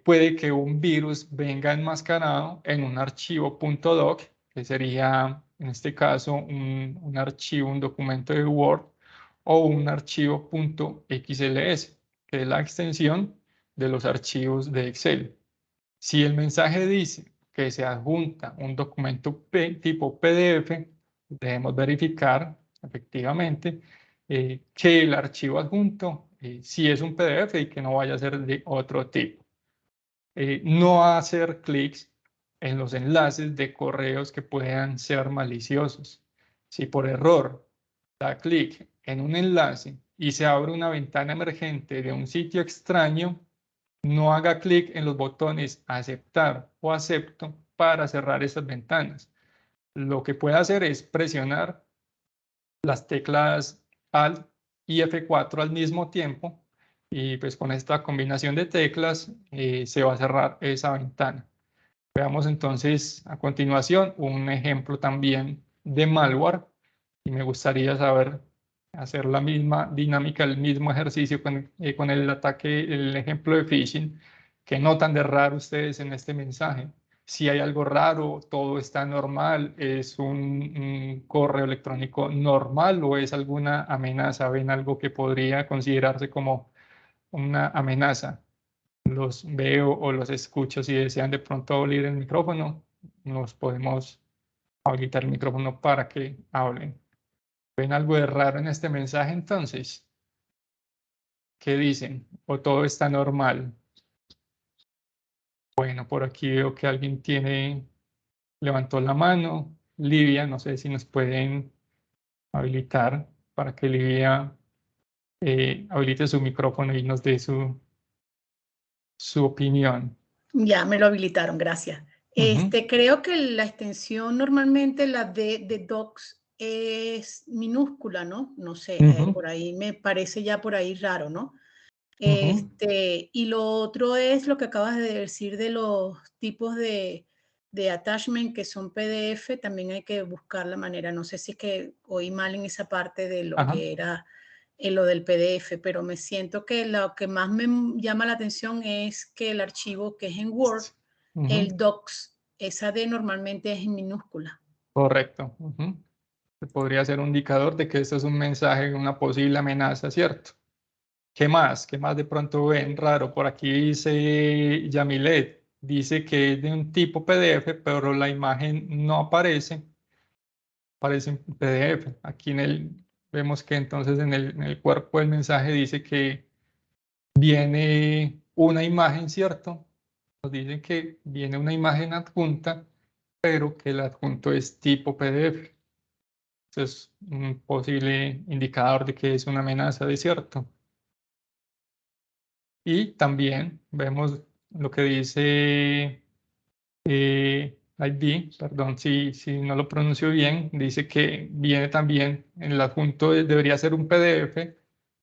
puede que un virus venga enmascarado en un archivo .doc, que sería en este caso un archivo, un documento de Word, o un archivo .xls, que es la extensión de los archivos de Excel. Si el mensaje dice que se adjunta un documento tipo PDF, debemos verificar efectivamente que el archivo adjunto sí es un PDF y que no vaya a ser de otro tipo. No hacer clics en los enlaces de correos que puedan ser maliciosos. Si por error da clic en un enlace y se abre una ventana emergente de un sitio extraño, no haga clic en los botones aceptar o acepto para cerrar esas ventanas. Lo que puede hacer es presionar las teclas Alt y F4 al mismo tiempo, y pues con esta combinación de teclas se va a cerrar esa ventana. Veamos entonces a continuación un ejemplo también de malware, y me gustaría hacer la misma dinámica, el mismo ejercicio con el ataque, el ejemplo de phishing. ¿Qué notan de raro ustedes en este mensaje? Si hay algo raro, todo está normal, es un correo electrónico normal o es alguna amenaza, ven algo que podría considerarse como una amenaza. Los veo o los escucho. Si desean de pronto abrir el micrófono, nos podemos habilitar el micrófono para que hablen. ¿Ven algo de raro en este mensaje entonces? ¿Qué dicen? ¿O todo está normal? Bueno, por aquí veo que alguien levantó la mano. Livia, no sé si nos pueden habilitar para que Livia habilite su micrófono y nos dé su opinión. Ya me lo habilitaron, gracias. Creo que la extensión normalmente, la de docs, es minúscula, ¿no? No sé, por ahí me parece ya por ahí raro, ¿no? Y lo otro es lo que acabas de decir de los tipos de attachment que son PDF, también hay que buscar la manera, no sé si es que oí mal en esa parte de lo que era lo del PDF, pero me siento que lo que más me llama la atención es que el archivo que es en Word, el docs, esa D normalmente es en minúscula. Correcto. Podría ser un indicador de que esto es un mensaje, una posible amenaza, ¿cierto? ¿Qué más? ¿Qué más de pronto ven raro? Por aquí dice Yamilet, dice que es de un tipo PDF, pero la imagen no aparece en PDF. Aquí vemos que entonces en el cuerpo del mensaje dice que viene una imagen, ¿cierto? Nos dicen que viene una imagen adjunta, pero que el adjunto es tipo PDF. Eso es un posible indicador de que es una amenaza de cierto. Y también vemos lo que dice ID, perdón si no lo pronuncio bien, dice que viene también en el adjunto, debería ser un PDF,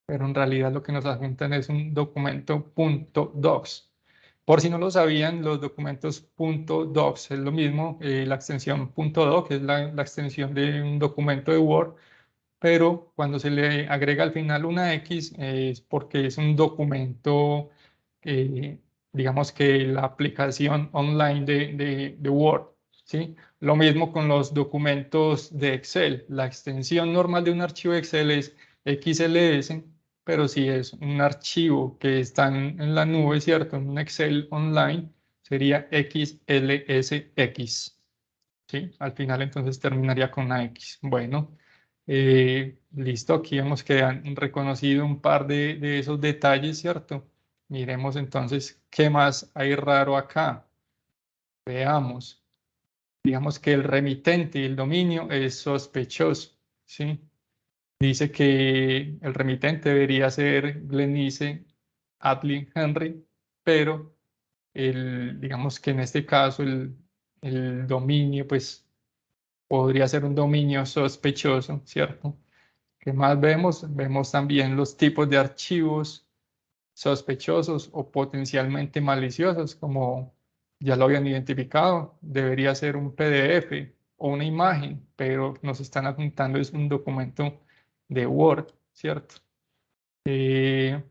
pero en realidad lo que nos adjuntan es un documento .docs. Por si no lo sabían, los documentos .docs es lo mismo, la extensión .doc es la extensión de un documento de Word, pero cuando se le agrega al final una X es porque es un documento, digamos que la aplicación online de Word, ¿sí? Lo mismo con los documentos de Excel. La extensión normal de un archivo Excel es XLS, pero si es un archivo que está en la nube, ¿cierto? En un Excel online, sería XLSX, ¿sí? Al final entonces terminaría con una X. Bueno. Listo, aquí vemos que han reconocido un par de esos detalles, ¿cierto? Miremos entonces qué más hay raro acá. Veamos. Digamos que el remitente y el dominio es sospechoso, ¿sí? Dice que el remitente debería ser Glenise Atlin Henry, pero digamos que en este caso el dominio pues podría ser un dominio sospechoso, ¿cierto? ¿Qué más vemos? Vemos también los tipos de archivos sospechosos o potencialmente maliciosos, como ya lo habían identificado. Debería ser un PDF o una imagen, pero nos están adjuntando es un documento de Word, ¿cierto? ¿Qué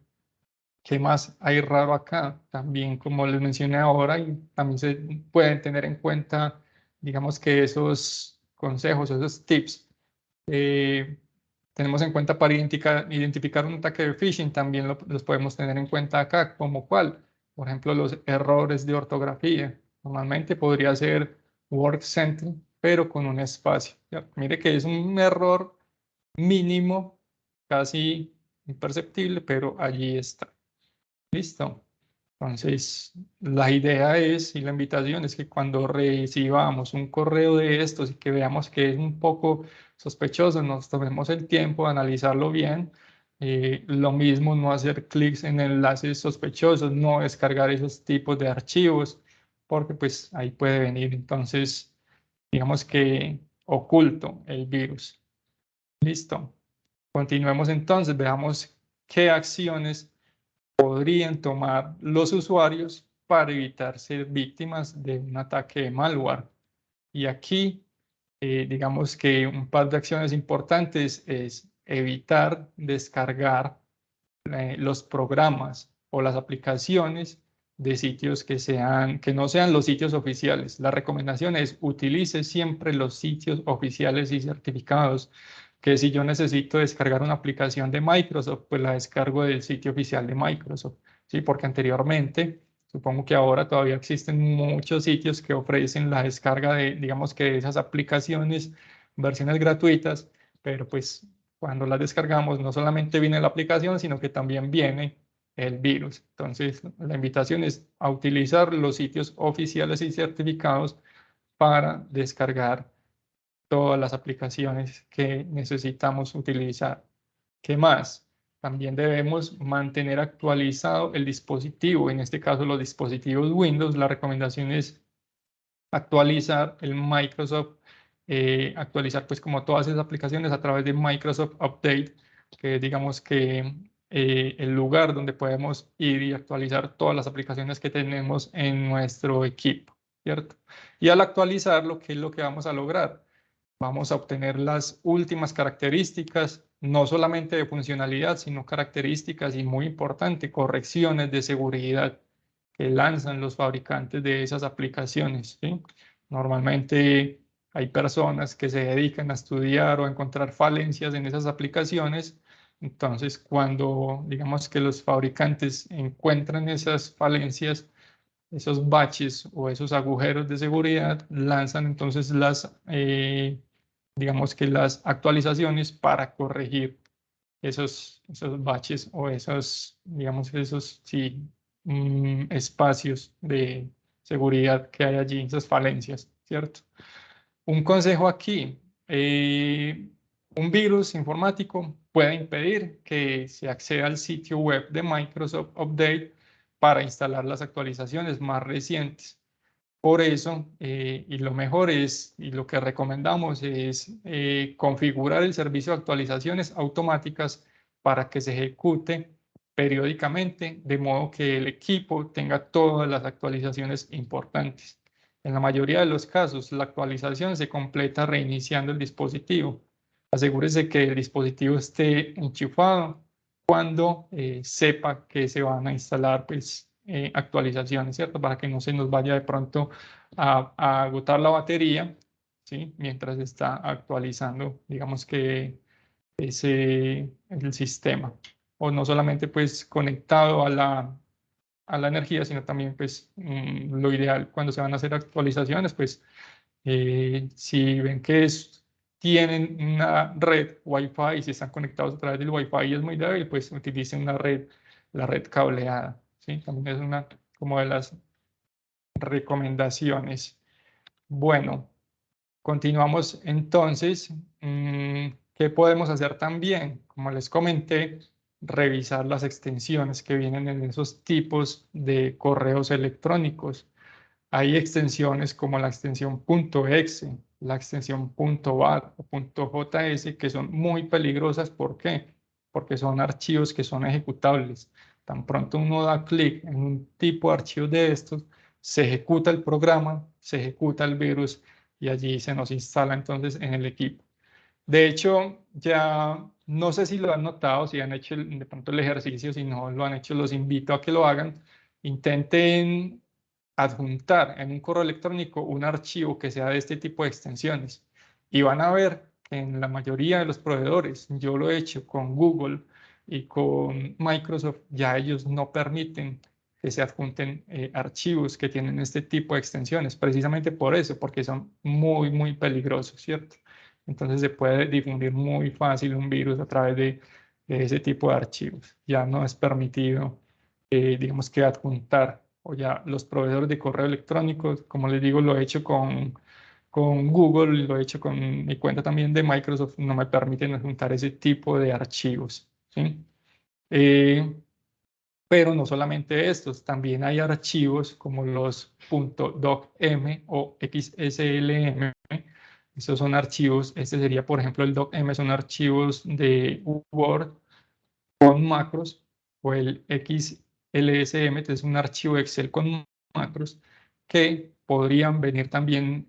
más hay raro acá? También, como les mencioné ahora, y también se pueden tener en cuenta, digamos que esos consejos, esos tips. Tenemos en cuenta para identificar un ataque de phishing, también los podemos tener en cuenta acá, como cuál. Por ejemplo, los errores de ortografía. Normalmente podría ser Word Center, pero con un espacio. Ya, mire que es un error mínimo, casi imperceptible, pero allí está. Listo. Entonces, la idea es y la invitación es que cuando recibamos un correo de estos y que veamos que es un poco sospechoso, nos tomemos el tiempo de analizarlo bien. Lo mismo, no hacer clics en enlaces sospechosos, no descargar esos tipos de archivos, porque pues ahí puede venir entonces, digamos que oculto el virus. Listo. Continuemos entonces, veamos qué acciones podrían tomar los usuarios para evitar ser víctimas de un ataque de malware. Y aquí, digamos que un par de acciones importantes es evitar descargar los programas o las aplicaciones de sitios que no sean los sitios oficiales. La recomendación es utilice siempre los sitios oficiales y certificados, que si yo necesito descargar una aplicación de Microsoft, pues la descargo del sitio oficial de Microsoft, ¿sí? Porque anteriormente, supongo que ahora todavía existen muchos sitios que ofrecen la descarga de, digamos que de esas aplicaciones, versiones gratuitas, pero pues cuando las descargamos no solamente viene la aplicación, sino que también viene el virus. Entonces, la invitación es a utilizar los sitios oficiales y certificados para descargar todas las aplicaciones que necesitamos utilizar. ¿Qué más? También debemos mantener actualizado el dispositivo, en este caso los dispositivos Windows. La recomendación es actualizar el Microsoft, actualizar pues como todas esas aplicaciones a través de Microsoft Update, que digamos que el lugar donde podemos ir y actualizar todas las aplicaciones que tenemos en nuestro equipo, ¿cierto? Y al actualizarlo, ¿qué es lo que vamos a lograr? Vamos a obtener las últimas características, no solamente de funcionalidad, sino características y muy importante, correcciones de seguridad que lanzan los fabricantes de esas aplicaciones, ¿sí? Normalmente hay personas que se dedican a estudiar o a encontrar falencias en esas aplicaciones. Entonces, cuando digamos que los fabricantes encuentran esas falencias, esos baches o esos agujeros de seguridad, lanzan entonces digamos que las actualizaciones para corregir esos baches o digamos, sí, espacios de seguridad que hay allí, esas falencias, ¿cierto? Un consejo aquí, un virus informático puede impedir que se acceda al sitio web de Microsoft Update para instalar las actualizaciones más recientes. Por eso, y lo mejor es, y lo que recomendamos es configurar el servicio de actualizaciones automáticas para que se ejecute periódicamente, de modo que el equipo tenga todas las actualizaciones importantes. En la mayoría de los casos, la actualización se completa reiniciando el dispositivo. Asegúrese que el dispositivo esté enchufado cuando sepa que se van a instalar pues, actualizaciones, ¿cierto? Para que no se nos vaya de pronto a agotar la batería, ¿sí? Mientras está actualizando, digamos que el sistema. O no solamente pues conectado a la energía, sino también pues lo ideal cuando se van a hacer actualizaciones, pues si ven que tienen una red Wi-Fi y si están conectados a través del Wi-Fi y es muy débil, pues utilicen la red cableada, ¿sí? También es una como de las recomendaciones. Bueno, continuamos entonces. ¿Qué podemos hacer también? Como les comenté, revisar las extensiones que vienen en esos tipos de correos electrónicos. Hay extensiones como la extensión .exe, la extensión .bat o .js que son muy peligrosas. ¿Por qué? Porque son archivos que son ejecutables. Tan pronto uno da clic en un tipo de archivo de estos, se ejecuta el programa, se ejecuta el virus y allí se nos instala entonces en el equipo. De hecho, ya no sé si lo han notado, si han hecho de pronto el ejercicio, si no lo han hecho, los invito a que lo hagan. Intenten adjuntar en un correo electrónico un archivo que sea de este tipo de extensiones y van a ver que en la mayoría de los proveedores, yo lo he hecho con Google y con Microsoft, ya ellos no permiten que se adjunten archivos que tienen este tipo de extensiones, precisamente por eso, porque son muy, muy peligrosos, ¿cierto? Entonces se puede difundir muy fácil un virus a través de ese tipo de archivos. Ya no es permitido, digamos que adjuntar, o ya los proveedores de correo electrónico, como les digo, lo he hecho con Google, lo he hecho con mi cuenta también de Microsoft, no me permiten adjuntar ese tipo de archivos, ¿sí? Pero no solamente estos, también hay archivos como los .docm o XSLM. Estos son archivos, este sería por ejemplo el docm, son archivos de Word con macros, o el XLSM, que es un archivo Excel con macros, que podrían venir también,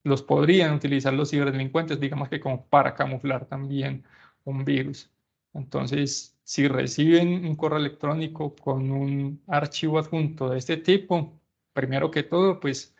los podrían utilizar los ciberdelincuentes, digamos que como para camuflar también un virus. Entonces, si reciben un correo electrónico con un archivo adjunto de este tipo, primero que todo, pues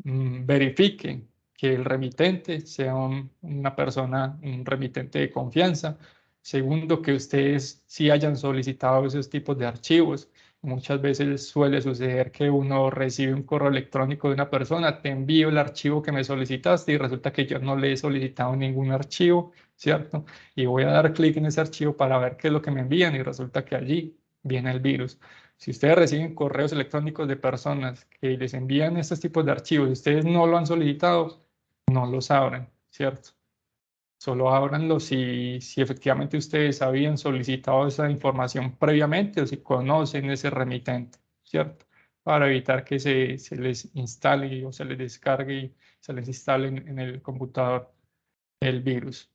verifiquen que el remitente sea una persona, un remitente de confianza. Segundo, que ustedes sí hayan solicitado esos tipos de archivos. Muchas veces suele suceder que uno recibe un correo electrónico de una persona, te envío el archivo que me solicitaste y resulta que yo no le he solicitado ningún archivo, ¿cierto? Y voy a dar clic en ese archivo para ver qué es lo que me envían y resulta que allí viene el virus. Si ustedes reciben correos electrónicos de personas que les envían estos tipos de archivos y ustedes no lo han solicitado, no los abran, ¿cierto? Solo ábranlo si efectivamente ustedes habían solicitado esa información previamente o si conocen ese remitente, ¿cierto? Para evitar que se les instale o se les descargue y se les instale en el computador el virus.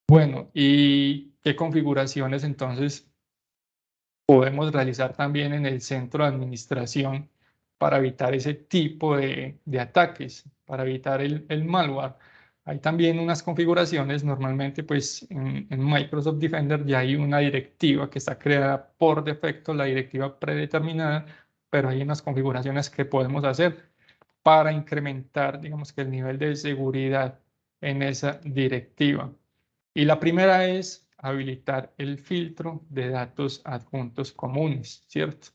Bueno, ¿y qué configuraciones entonces podemos realizar también en el centro de administración para evitar ese tipo de ataques, para evitar el malware? Hay también unas configuraciones, normalmente pues en Microsoft Defender ya hay una directiva que está creada por defecto, la directiva predeterminada, pero hay unas configuraciones que podemos hacer para incrementar, digamos que el nivel de seguridad en esa directiva. Y la primera es habilitar el filtro de datos adjuntos comunes, ¿cierto?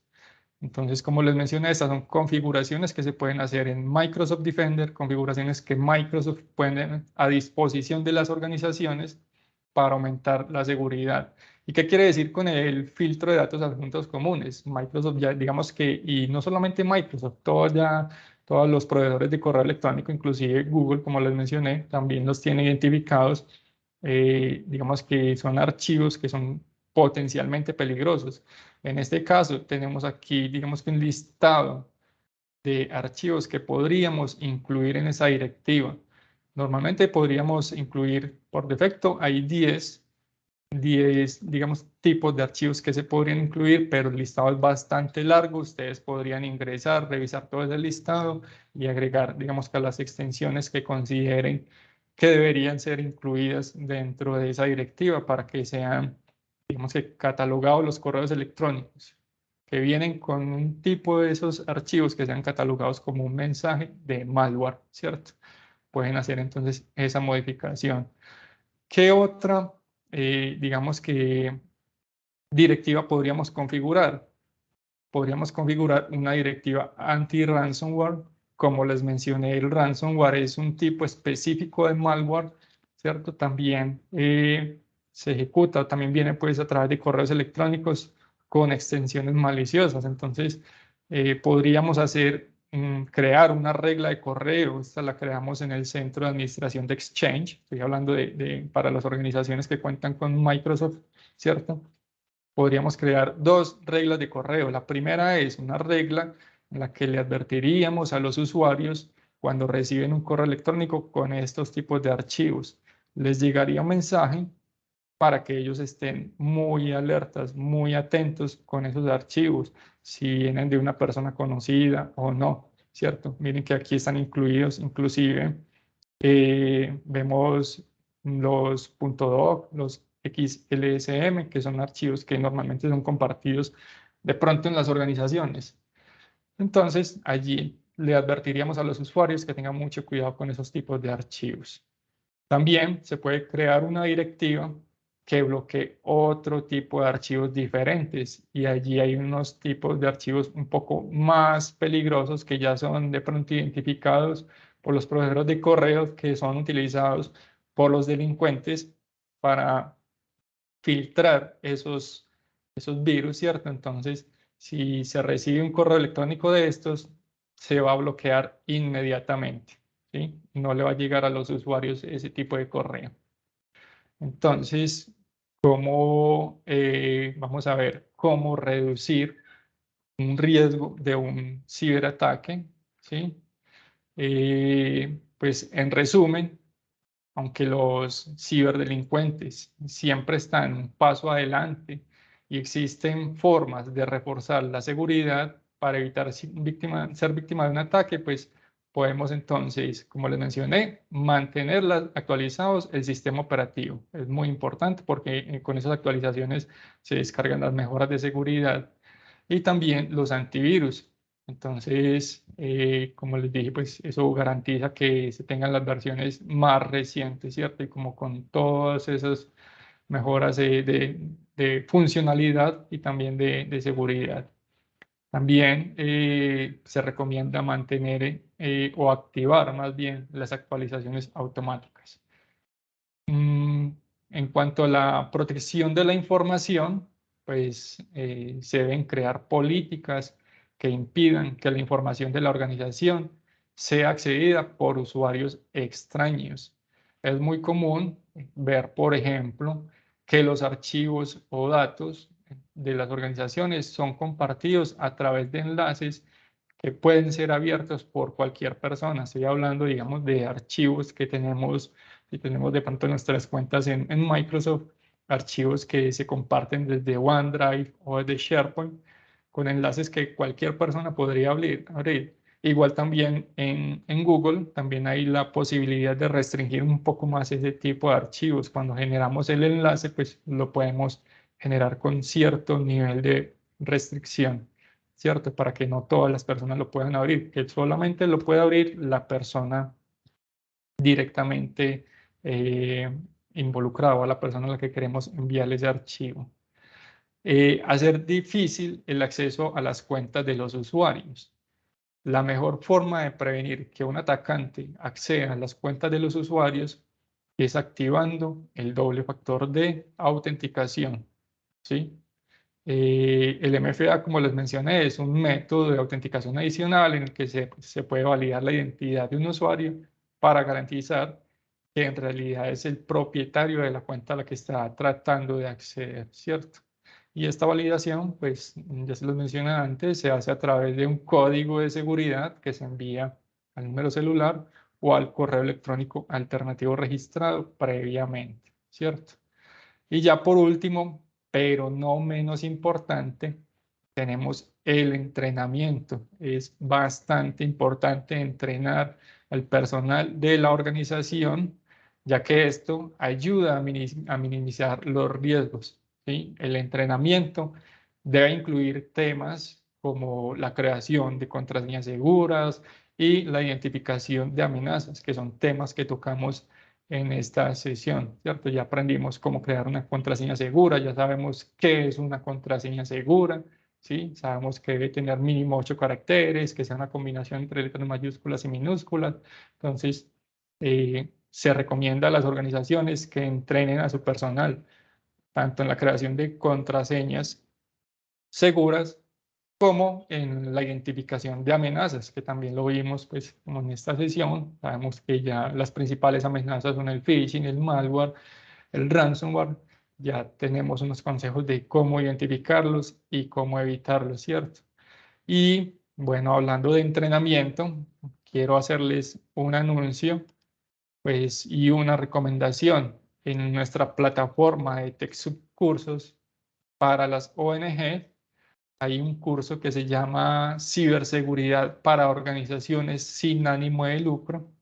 Entonces, como les mencioné, estas son configuraciones que se pueden hacer en Microsoft Defender, configuraciones que Microsoft pone a disposición de las organizaciones para aumentar la seguridad. ¿Y qué quiere decir con el filtro de datos adjuntos comunes? Microsoft ya, digamos que, y no solamente Microsoft, todos los proveedores de correo electrónico, inclusive Google, como les mencioné, también los tiene identificados. Digamos que son archivos que son potencialmente peligrosos. En este caso tenemos aquí, digamos que un listado de archivos que podríamos incluir en esa directiva. Normalmente podríamos incluir por defecto, hay 10 digamos, tipos de archivos que se podrían incluir, pero el listado es bastante largo. Ustedes podrían ingresar, revisar todo ese listado y agregar, digamos, que las extensiones que consideren que deberían ser incluidas dentro de esa directiva para que sean, digamos, que catalogados los correos electrónicos que vienen con un tipo de esos archivos que sean catalogados como un mensaje de malware, ¿cierto? Pueden hacer entonces esa modificación. ¿Qué otra, digamos que directiva podríamos configurar? Podríamos configurar una directiva anti-ransomware. Como les mencioné, el ransomware es un tipo específico de malware, ¿cierto? También se ejecuta, también viene pues a través de correos electrónicos con extensiones maliciosas. Entonces, podríamos crear una regla de correo. Esta la creamos en el centro de administración de Exchange. Estoy hablando para las organizaciones que cuentan con Microsoft, ¿cierto? Podríamos crear 2 reglas de correo. La primera es una regla en la que le advertiríamos a los usuarios cuando reciben un correo electrónico con estos tipos de archivos. Les llegaría un mensaje para que ellos estén muy alertas, muy atentos con esos archivos, si vienen de una persona conocida o no, ¿cierto? Miren que aquí están incluidos, inclusive vemos los .doc, los XLSM, que son archivos que normalmente son compartidos de pronto en las organizaciones. Entonces, allí le advertiríamos a los usuarios que tengan mucho cuidado con esos tipos de archivos. También se puede crear una directiva que bloquee otro tipo de archivos diferentes y allí hay unos tipos de archivos un poco más peligrosos que ya son de pronto identificados por los proveedores de correos que son utilizados por los delincuentes para filtrar esos virus, ¿cierto? Entonces, si se recibe un correo electrónico de estos, se va a bloquear inmediatamente, ¿sí? No le va a llegar a los usuarios ese tipo de correo. Entonces, vamos a ver cómo reducir un riesgo de un ciberataque, ¿sí? Pues en resumen, aunque los ciberdelincuentes siempre están un paso adelante y existen formas de reforzar la seguridad para evitar ser víctima de un ataque, pues podemos entonces, como les mencioné, mantener actualizados el sistema operativo. Es muy importante porque con esas actualizaciones se descargan las mejoras de seguridad y también los antivirus. Entonces, como les dije, pues eso garantiza que se tengan las versiones más recientes, ¿cierto? Y como con todas esas mejoras de funcionalidad y también de seguridad. También se recomienda mantener o activar más bien las actualizaciones automáticas. En cuanto a la protección de la información, pues se deben crear políticas que impidan que la información de la organización sea accedida por usuarios extraños. Es muy común ver, por ejemplo, que los archivos o datos de las organizaciones son compartidos a través de enlaces que pueden ser abiertos por cualquier persona. Estoy hablando, digamos, de archivos que tenemos, si tenemos de pronto nuestras cuentas en Microsoft, archivos que se comparten desde OneDrive o desde SharePoint, con enlaces que cualquier persona podría abrir. Igual también en Google, también hay la posibilidad de restringir un poco más ese tipo de archivos. Cuando generamos el enlace, pues lo podemos generar con cierto nivel de restricción, ¿cierto? Para que no todas las personas lo puedan abrir, que solamente lo puede abrir la persona directamente involucrada, o a la persona a la que queremos enviarle ese archivo. Hacer difícil el acceso a las cuentas de los usuarios. La mejor forma de prevenir que un atacante acceda a las cuentas de los usuarios es activando el doble factor de autenticación, ¿sí? El MFA, como les mencioné, es un método de autenticación adicional en el que se puede validar la identidad de un usuario para garantizar que en realidad es el propietario de la cuenta a la que está tratando de acceder, ¿cierto? Y esta validación, pues ya se los mencioné antes, se hace a través de un código de seguridad que se envía al número celular o al correo electrónico alternativo registrado previamente, ¿cierto? Y ya por último, pero no menos importante, tenemos el entrenamiento. Es bastante importante entrenar al personal de la organización, ya que esto ayuda a minimizar los riesgos, ¿sí? El entrenamiento debe incluir temas como la creación de contraseñas seguras y la identificación de amenazas, que son temas que tocamos en esta sesión, ¿cierto? Ya aprendimos cómo crear una contraseña segura, ya sabemos qué es una contraseña segura, ¿sí? Sabemos que debe tener mínimo 8 caracteres, que sea una combinación entre letras mayúsculas y minúsculas. Entonces, se recomienda a las organizaciones que entrenen a su personal, tanto en la creación de contraseñas seguras como en la identificación de amenazas, que también lo vimos pues como en esta sesión. Sabemos que ya las principales amenazas son el phishing, el malware, el ransomware. Ya tenemos unos consejos de cómo identificarlos y cómo evitarlos, ¿cierto? Y bueno, hablando de entrenamiento, quiero hacerles un anuncio pues, y una recomendación. En nuestra plataforma de TechSoup Cursos para las ONG, hay un curso que se llama Ciberseguridad para Organizaciones sin ánimo de lucro.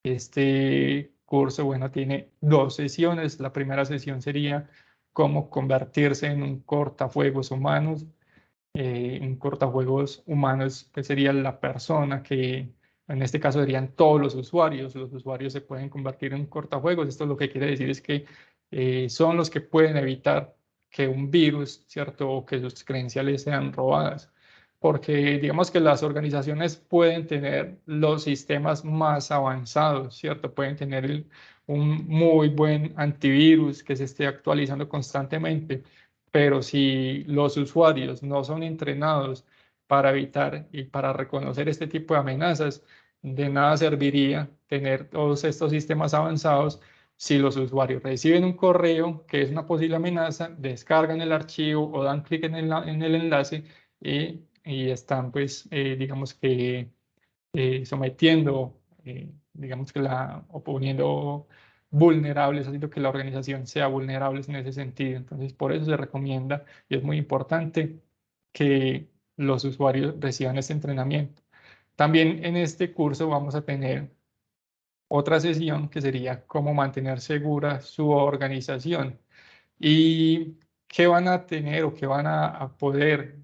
Este curso, bueno, tiene 2 sesiones. La primera sesión sería cómo convertirse en un cortafuegos humanos. Un cortafuegos humanos, que sería la persona que, en este caso serían todos los usuarios. Los usuarios se pueden convertir en cortafuegos. Esto lo que quiere decir es que son los que pueden evitar que un virus, ¿cierto? O que sus credenciales sean robadas. Porque digamos que las organizaciones pueden tener los sistemas más avanzados, ¿cierto? Pueden tener un muy buen antivirus que se esté actualizando constantemente, pero si los usuarios no son entrenados para evitar y para reconocer este tipo de amenazas, de nada serviría tener todos estos sistemas avanzados si los usuarios reciben un correo que es una posible amenaza, descargan el archivo o dan clic en el enlace y están, pues, digamos que sometiendo, digamos que o poniendo vulnerables, haciendo que la organización sea vulnerable en ese sentido. Entonces, por eso se recomienda y es muy importante que los usuarios reciban este entrenamiento. También en este curso vamos a tener otra sesión que sería cómo mantener segura su organización. ¿Y qué van a tener o qué van a poder,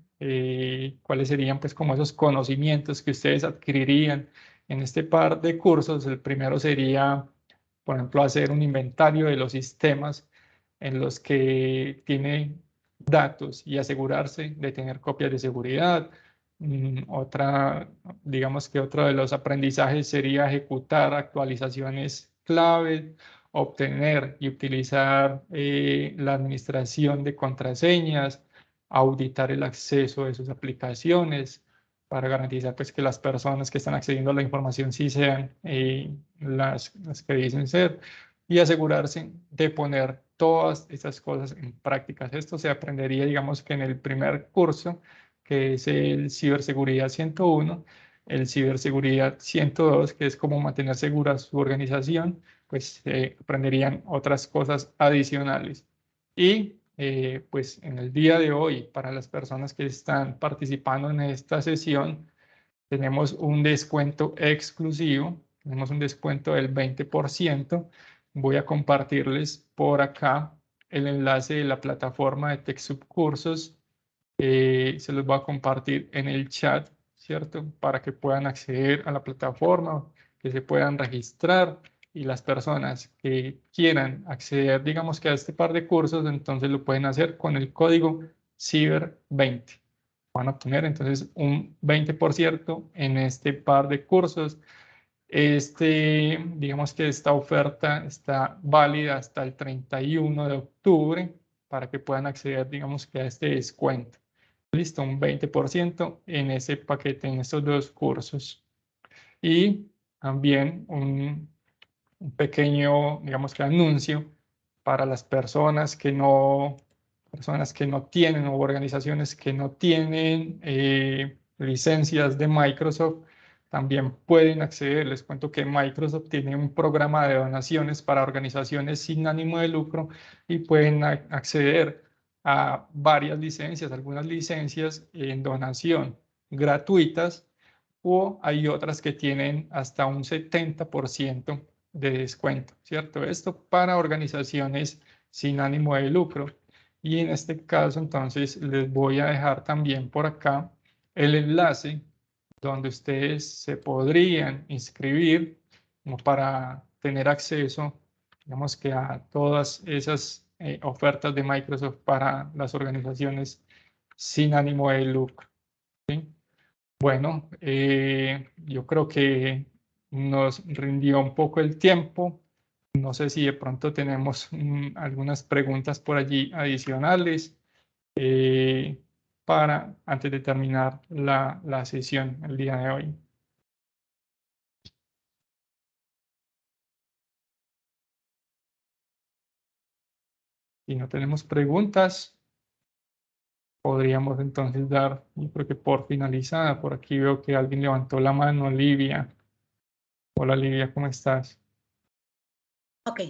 cuáles serían pues como esos conocimientos que ustedes adquirirían en este par de cursos? El primero sería, por ejemplo, hacer un inventario de los sistemas en los que tiene datos y asegurarse de tener copias de seguridad. Digamos que otro de los aprendizajes sería ejecutar actualizaciones clave, obtener y utilizar la administración de contraseñas, auditar el acceso de sus aplicaciones, para garantizar pues, que las personas que están accediendo a la información sí sean las que dicen ser, y asegurarse de poner todas estas cosas en prácticas. Esto se aprendería, digamos, que en el primer curso, que es el Ciberseguridad 101, el Ciberseguridad 102, que es cómo mantener segura su organización, pues aprenderían otras cosas adicionales. Y pues en el día de hoy, para las personas que están participando en esta sesión, tenemos un descuento exclusivo, tenemos un descuento del 20%. Voy a compartirles por acá el enlace de la plataforma de TechSoup Cursos. Se los voy a compartir en el chat, ¿cierto? Para que puedan acceder a la plataforma, que se puedan registrar, y las personas que quieran acceder, digamos que a este par de cursos, entonces lo pueden hacer con el código CIBER20. Van a obtener entonces un 20% en este par de cursos. Digamos que esta oferta está válida hasta el 31 de octubre para que puedan acceder, digamos que a este descuento. Listo, un 20% en ese paquete, en estos dos cursos. Y también un pequeño, digamos que anuncio para las personas que no tienen o organizaciones que no tienen licencias de Microsoft, también pueden acceder. Les cuento que Microsoft tiene un programa de donaciones para organizaciones sin ánimo de lucro y pueden acceder a varias licencias, algunas licencias en donación gratuitas, o hay otras que tienen hasta un 70% de descuento, ¿cierto? Esto para organizaciones sin ánimo de lucro. Y en este caso, entonces, les voy a dejar también por acá el enlace donde ustedes se podrían inscribir como para tener acceso, digamos que a todas esas ofertas de Microsoft para las organizaciones sin ánimo de lucro. ¿Sí? Bueno, yo creo que nos rindió un poco el tiempo. No sé si de pronto tenemos algunas preguntas por allí adicionales para antes de terminar la sesión el día de hoy. Si no tenemos preguntas, podríamos entonces dar, yo creo que por finalizada. Por aquí veo que alguien levantó la mano, Livia. Hola Livia, ¿cómo estás? Ok,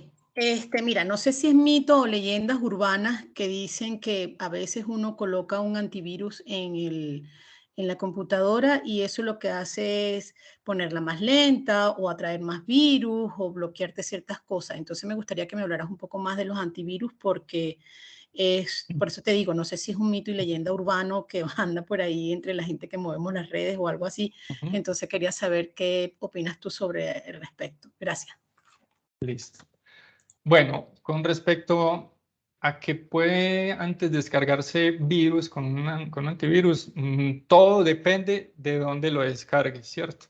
mira, no sé si es mito o leyendas urbanas que dicen que a veces uno coloca un antivirus en la computadora y eso lo que hace es ponerla más lenta o atraer más virus o bloquearte ciertas cosas. Entonces me gustaría que me hablaras un poco más de los antivirus porque por eso te digo, no sé si es un mito y leyenda urbano que anda por ahí entre la gente que movemos las redes o algo así. Entonces quería saber qué opinas tú sobre el respecto. Gracias. Listo. Bueno, con respecto a que puede antes descargarse virus con un antivirus, todo depende de dónde lo descargues, ¿cierto?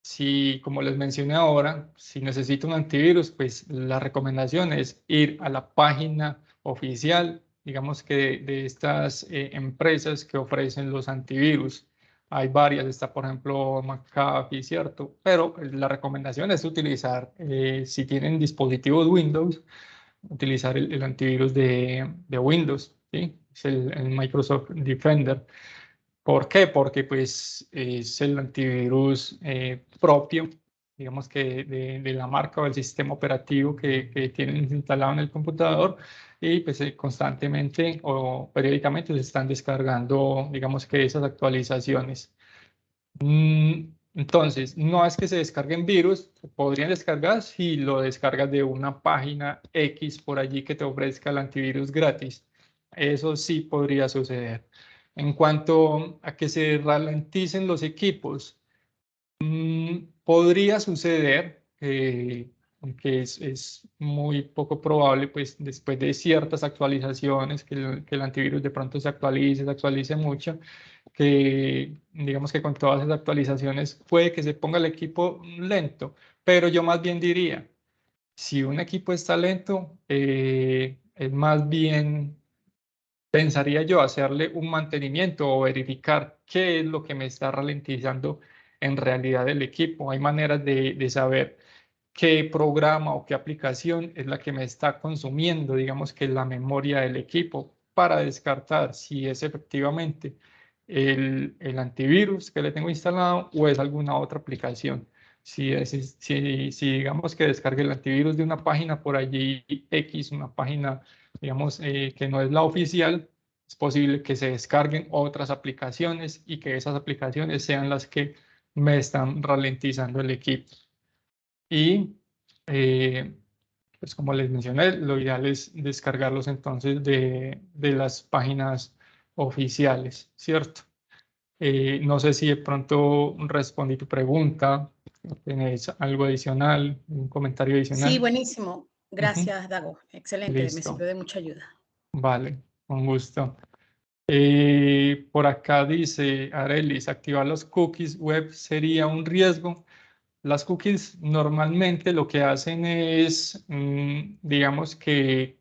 Si, como les mencioné ahora, si necesito un antivirus, pues la recomendación es ir a la página oficial, digamos que de estas empresas que ofrecen los antivirus. Hay varias, está por ejemplo McAfee, ¿cierto? Pero la recomendación es utilizar, si tienen dispositivos Windows, utilizar el antivirus de Windows, ¿sí? Es el Microsoft Defender. ¿Por qué? Porque pues es el antivirus propio, digamos que de la marca o el sistema operativo que tienen instalado en el computador, y pues constantemente o periódicamente se están descargando, digamos que esas actualizaciones. Entonces, no es que se descarguen virus, se podrían descargar si lo descargas de una página X por allí que te ofrezca el antivirus gratis. Eso sí podría suceder. En cuanto a que se ralenticen los equipos, podría suceder, aunque es muy poco probable, pues después de ciertas actualizaciones, que el antivirus de pronto se actualice mucho, que digamos que con todas esas actualizaciones puede que se ponga el equipo lento, pero yo más bien diría, si un equipo está lento, es más bien pensaría yo hacerle un mantenimiento o verificar qué es lo que me está ralentizando en realidad el equipo. Hay maneras de saber qué programa o qué aplicación es la que me está consumiendo, digamos que la memoria del equipo, para descartar si es efectivamente el antivirus que le tengo instalado o es alguna otra aplicación. Si digamos que descargue el antivirus de una página por allí X, una página, digamos, que no es la oficial, es posible que se descarguen otras aplicaciones y que esas aplicaciones sean las que me están ralentizando el equipo. Y pues como les mencioné, lo ideal es descargarlos entonces de las páginas oficiales, ¿cierto? No sé si de pronto respondí tu pregunta, ¿tienes algo adicional, un comentario adicional? Sí, buenísimo. Gracias, Dago. Excelente, me Listo. sirvió de mucha ayuda. Vale, con gusto. Por acá dice Arelis, activar los cookies web sería un riesgo. Las cookies normalmente lo que hacen es, digamos que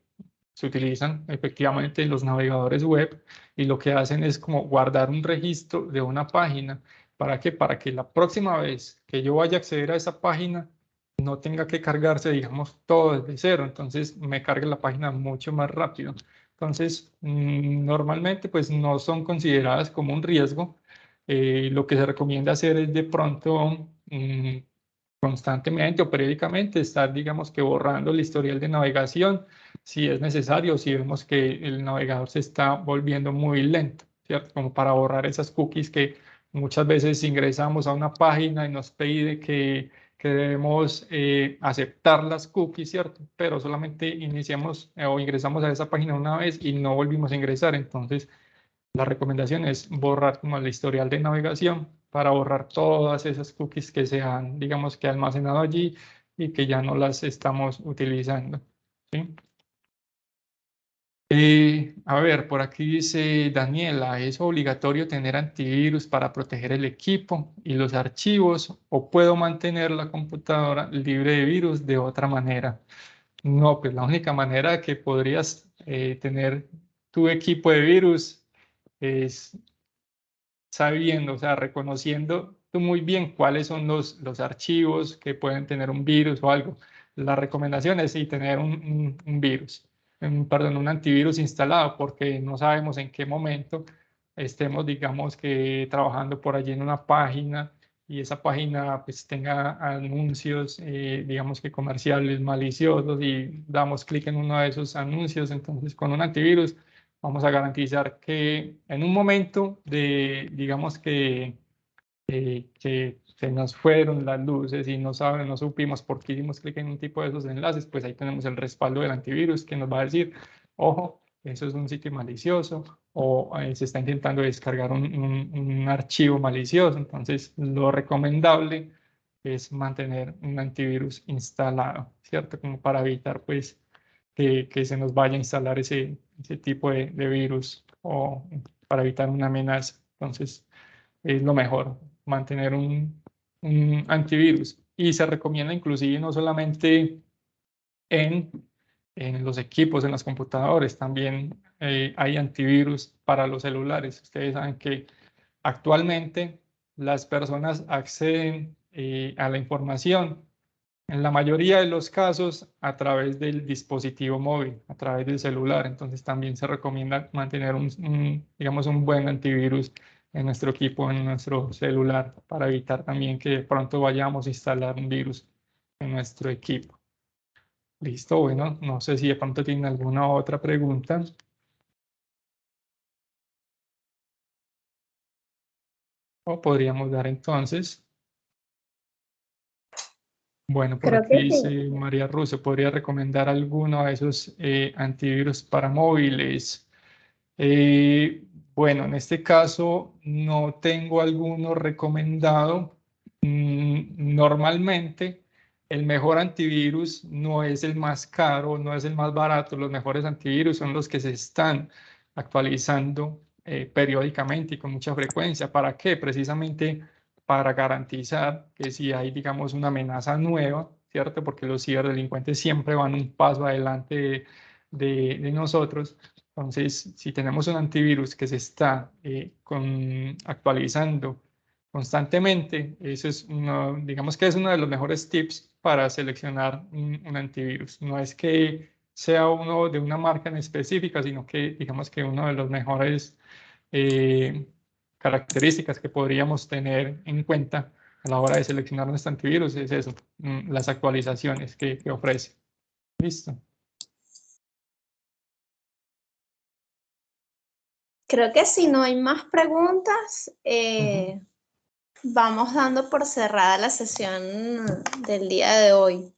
se utilizan efectivamente en los navegadores web y lo que hacen es como guardar un registro de una página. ¿Para qué? Para que la próxima vez que yo vaya a acceder a esa página no tenga que cargarse, digamos, todo desde cero. Entonces me cargue la página mucho más rápido. Entonces, normalmente pues no son consideradas como un riesgo. Lo que se recomienda hacer es de pronto constantemente o periódicamente estar, digamos que borrando el historial de navegación si es necesario, si vemos que el navegador se está volviendo muy lento, ¿cierto? Como para borrar esas cookies que muchas veces ingresamos a una página y nos pide que debemos aceptar las cookies, ¿cierto? Pero solamente iniciamos o ingresamos a esa página una vez y no volvimos a ingresar. Entonces, la recomendación es borrar como el historial de navegación para borrar todas esas cookies que se han, digamos, que almacenado allí y que ya no las estamos utilizando, ¿sí? A ver, por aquí dice Daniela, ¿es obligatorio tener antivirus para proteger el equipo y los archivos o puedo mantener la computadora libre de virus de otra manera? No, pues la única manera que podrías tener tu equipo de virus es sabiendo, o sea, reconociendo tú muy bien cuáles son los archivos que pueden tener un virus o algo. La recomendación es sí tener un virus, perdón, un antivirus instalado, porque no sabemos en qué momento estemos, digamos, que trabajando por allí en una página y esa página pues tenga anuncios, digamos que comerciales maliciosos y damos clic en uno de esos anuncios. Entonces, con un antivirus vamos a garantizar que en un momento de, digamos que se nos fueron las luces y no supimos por qué hicimos clic en un tipo de esos enlaces, pues ahí tenemos el respaldo del antivirus que nos va a decir, ojo, eso es un sitio malicioso o se está intentando descargar un archivo malicioso. Entonces, lo recomendable es mantener un antivirus instalado, ¿cierto? Como para evitar, pues, que se nos vaya a instalar ese tipo de virus o para evitar una amenaza. Entonces, es lo mejor mantener un antivirus. Y se recomienda inclusive no solamente en, en los equipos, en los computadores, también hay antivirus para los celulares. Ustedes saben que actualmente las personas acceden a la información en la mayoría de los casos a través del dispositivo móvil, a través del celular. Entonces también se recomienda mantener digamos, un buen antivirus en nuestro equipo, en nuestro celular, para evitar también que de pronto vayamos a instalar un virus en nuestro equipo. Listo, bueno, no sé si de pronto tienen alguna otra pregunta. O podríamos dar entonces. Bueno, por Creo aquí que dice sí. María Russo, ¿podría recomendar alguno de esos antivirus para móviles? Eh, bueno, en este caso no tengo alguno recomendado. Normalmente el mejor antivirus no es el más caro, no es el más barato. Los mejores antivirus son los que se están actualizando periódicamente y con mucha frecuencia. ¿Para qué? Precisamente para garantizar que si hay, digamos, una amenaza nueva, ¿cierto? Porque los ciberdelincuentes siempre van un paso adelante de nosotros. Entonces, si tenemos un antivirus que se está actualizando constantemente, eso es digamos que es uno de los mejores tips para seleccionar un antivirus. No es que sea uno de una marca en específica, sino que digamos que uno de los mejores características que podríamos tener en cuenta a la hora de seleccionar nuestro antivirus es eso, las actualizaciones que ofrece. Listo. Creo que si no hay más preguntas, vamos dando por cerrada la sesión del día de hoy.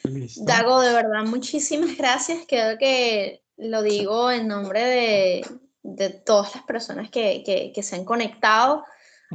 Listo. Dago, de verdad, muchísimas gracias. Creo que lo digo en nombre de todas las personas que se han conectado.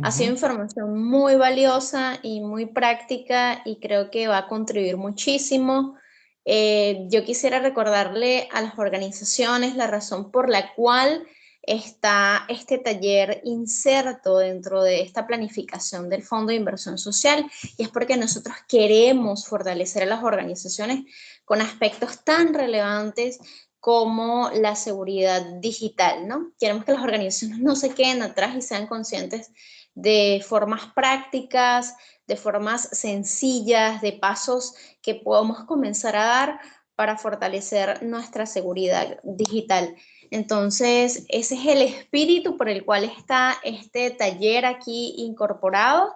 Ha sido información muy valiosa y muy práctica y creo que va a contribuir muchísimo. Yo quisiera recordarle a las organizaciones la razón por la cual está este taller inserto dentro de esta planificación del Fondo de Inversión Social, y es porque nosotros queremos fortalecer a las organizaciones con aspectos tan relevantes como la seguridad digital, ¿no? Queremos que las organizaciones no se queden atrás y sean conscientes de formas prácticas, de formas sencillas, de pasos que podamos comenzar a dar para fortalecer nuestra seguridad digital. Entonces, ese es el espíritu por el cual está este taller aquí incorporado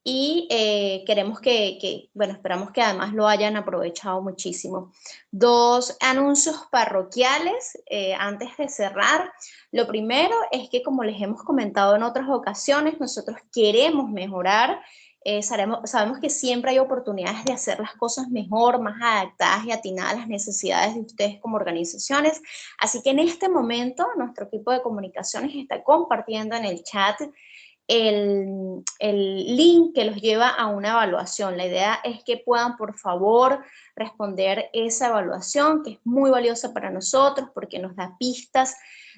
y queremos bueno, esperamos que además lo hayan aprovechado muchísimo. 2 anuncios parroquiales antes de cerrar. Lo primero es que, como les hemos comentado en otras ocasiones, nosotros queremos mejorar. Sabemos que siempre hay oportunidades de hacer las cosas mejor, más adaptadas y atinadas a las necesidades de ustedes como organizaciones. Así que en este momento nuestro equipo de comunicaciones está compartiendo en el chat el link que los lleva a una evaluación. La idea es que puedan, por favor, responder esa evaluación, que es muy valiosa para nosotros porque nos da pistas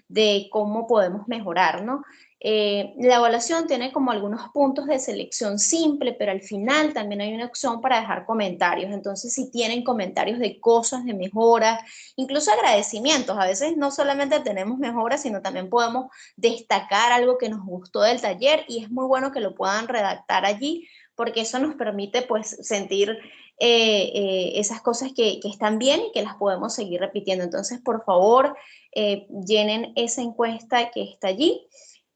de cómo podemos mejorar, ¿no? La evaluación tiene como algunos puntos de selección simple, pero al final también hay una opción para dejar comentarios. Entonces, si tienen comentarios de cosas, de mejoras, incluso agradecimientos, a veces no solamente tenemos mejoras, sino también podemos destacar algo que nos gustó del taller, y es muy bueno que lo puedan redactar allí, porque eso nos permite pues sentir esas cosas que están bien y que las podemos seguir repitiendo. Entonces, por favor, llenen esa encuesta que está allí.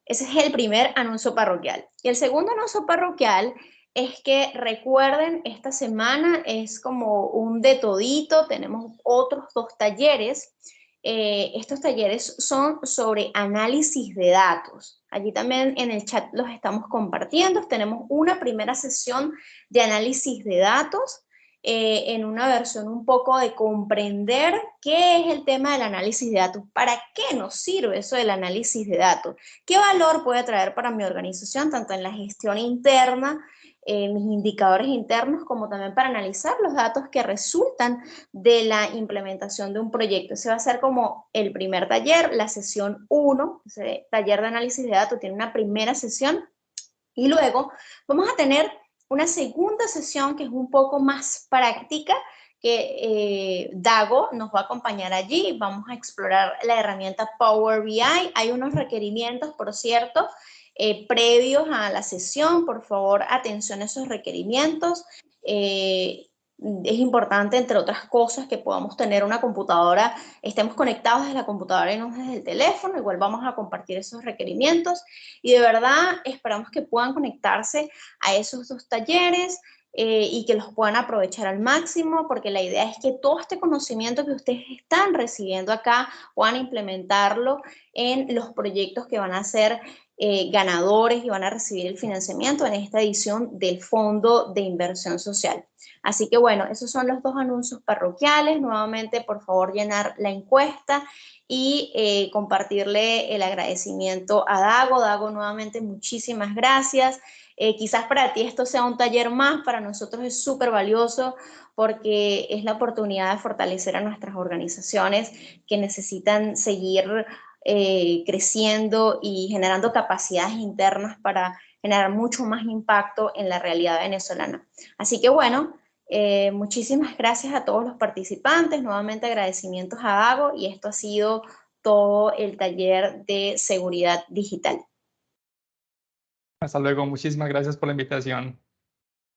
Ese es el primer anuncio parroquial. Y el segundo anuncio parroquial es que recuerden, esta semana es como un de todito, tenemos otros 2 talleres. Estos talleres son sobre análisis de datos. Allí también en el chat los estamos compartiendo. Tenemos una primera sesión de análisis de datos en una versión un poco de comprender qué es el tema del análisis de datos, para qué nos sirve eso del análisis de datos, qué valor puede traer para mi organización, tanto en la gestión interna, mis indicadores internos, como también para analizar los datos que resultan de la implementación de un proyecto. Ese va a ser como el primer taller, la sesión 1, ese taller de análisis de datos tiene una primera sesión, y luego vamos a tener una segunda sesión que es un poco más práctica, que Dago nos va a acompañar allí. Vamos a explorar la herramienta Power BI. Hay unos requerimientos, por cierto, previos a la sesión. Por favor, atención a esos requerimientos. Es importante, entre otras cosas, que podamos tener una computadora, estemos conectados desde la computadora y no desde el teléfono. Igual vamos a compartir esos requerimientos. Y de verdad esperamos que puedan conectarse a esos 2 talleres y que los puedan aprovechar al máximo, porque la idea es que todo este conocimiento que ustedes están recibiendo acá puedan implementarlo en los proyectos que van a ser ganadores y van a recibir el financiamiento en esta edición del Fondo de Inversión Social. Así que bueno, esos son los 2 anuncios parroquiales. Nuevamente, por favor, llenar la encuesta y compartirle el agradecimiento a Dago. Dago, nuevamente, muchísimas gracias. Quizás para ti esto sea un taller más, para nosotros es súper valioso porque es la oportunidad de fortalecer a nuestras organizaciones que necesitan seguir creciendo y generando capacidades internas para generar mucho más impacto en la realidad venezolana. Así que bueno, Muchísimas gracias a todos los participantes, nuevamente agradecimientos a Dago, y esto ha sido todo el taller de seguridad digital. Hasta luego, muchísimas gracias por la invitación.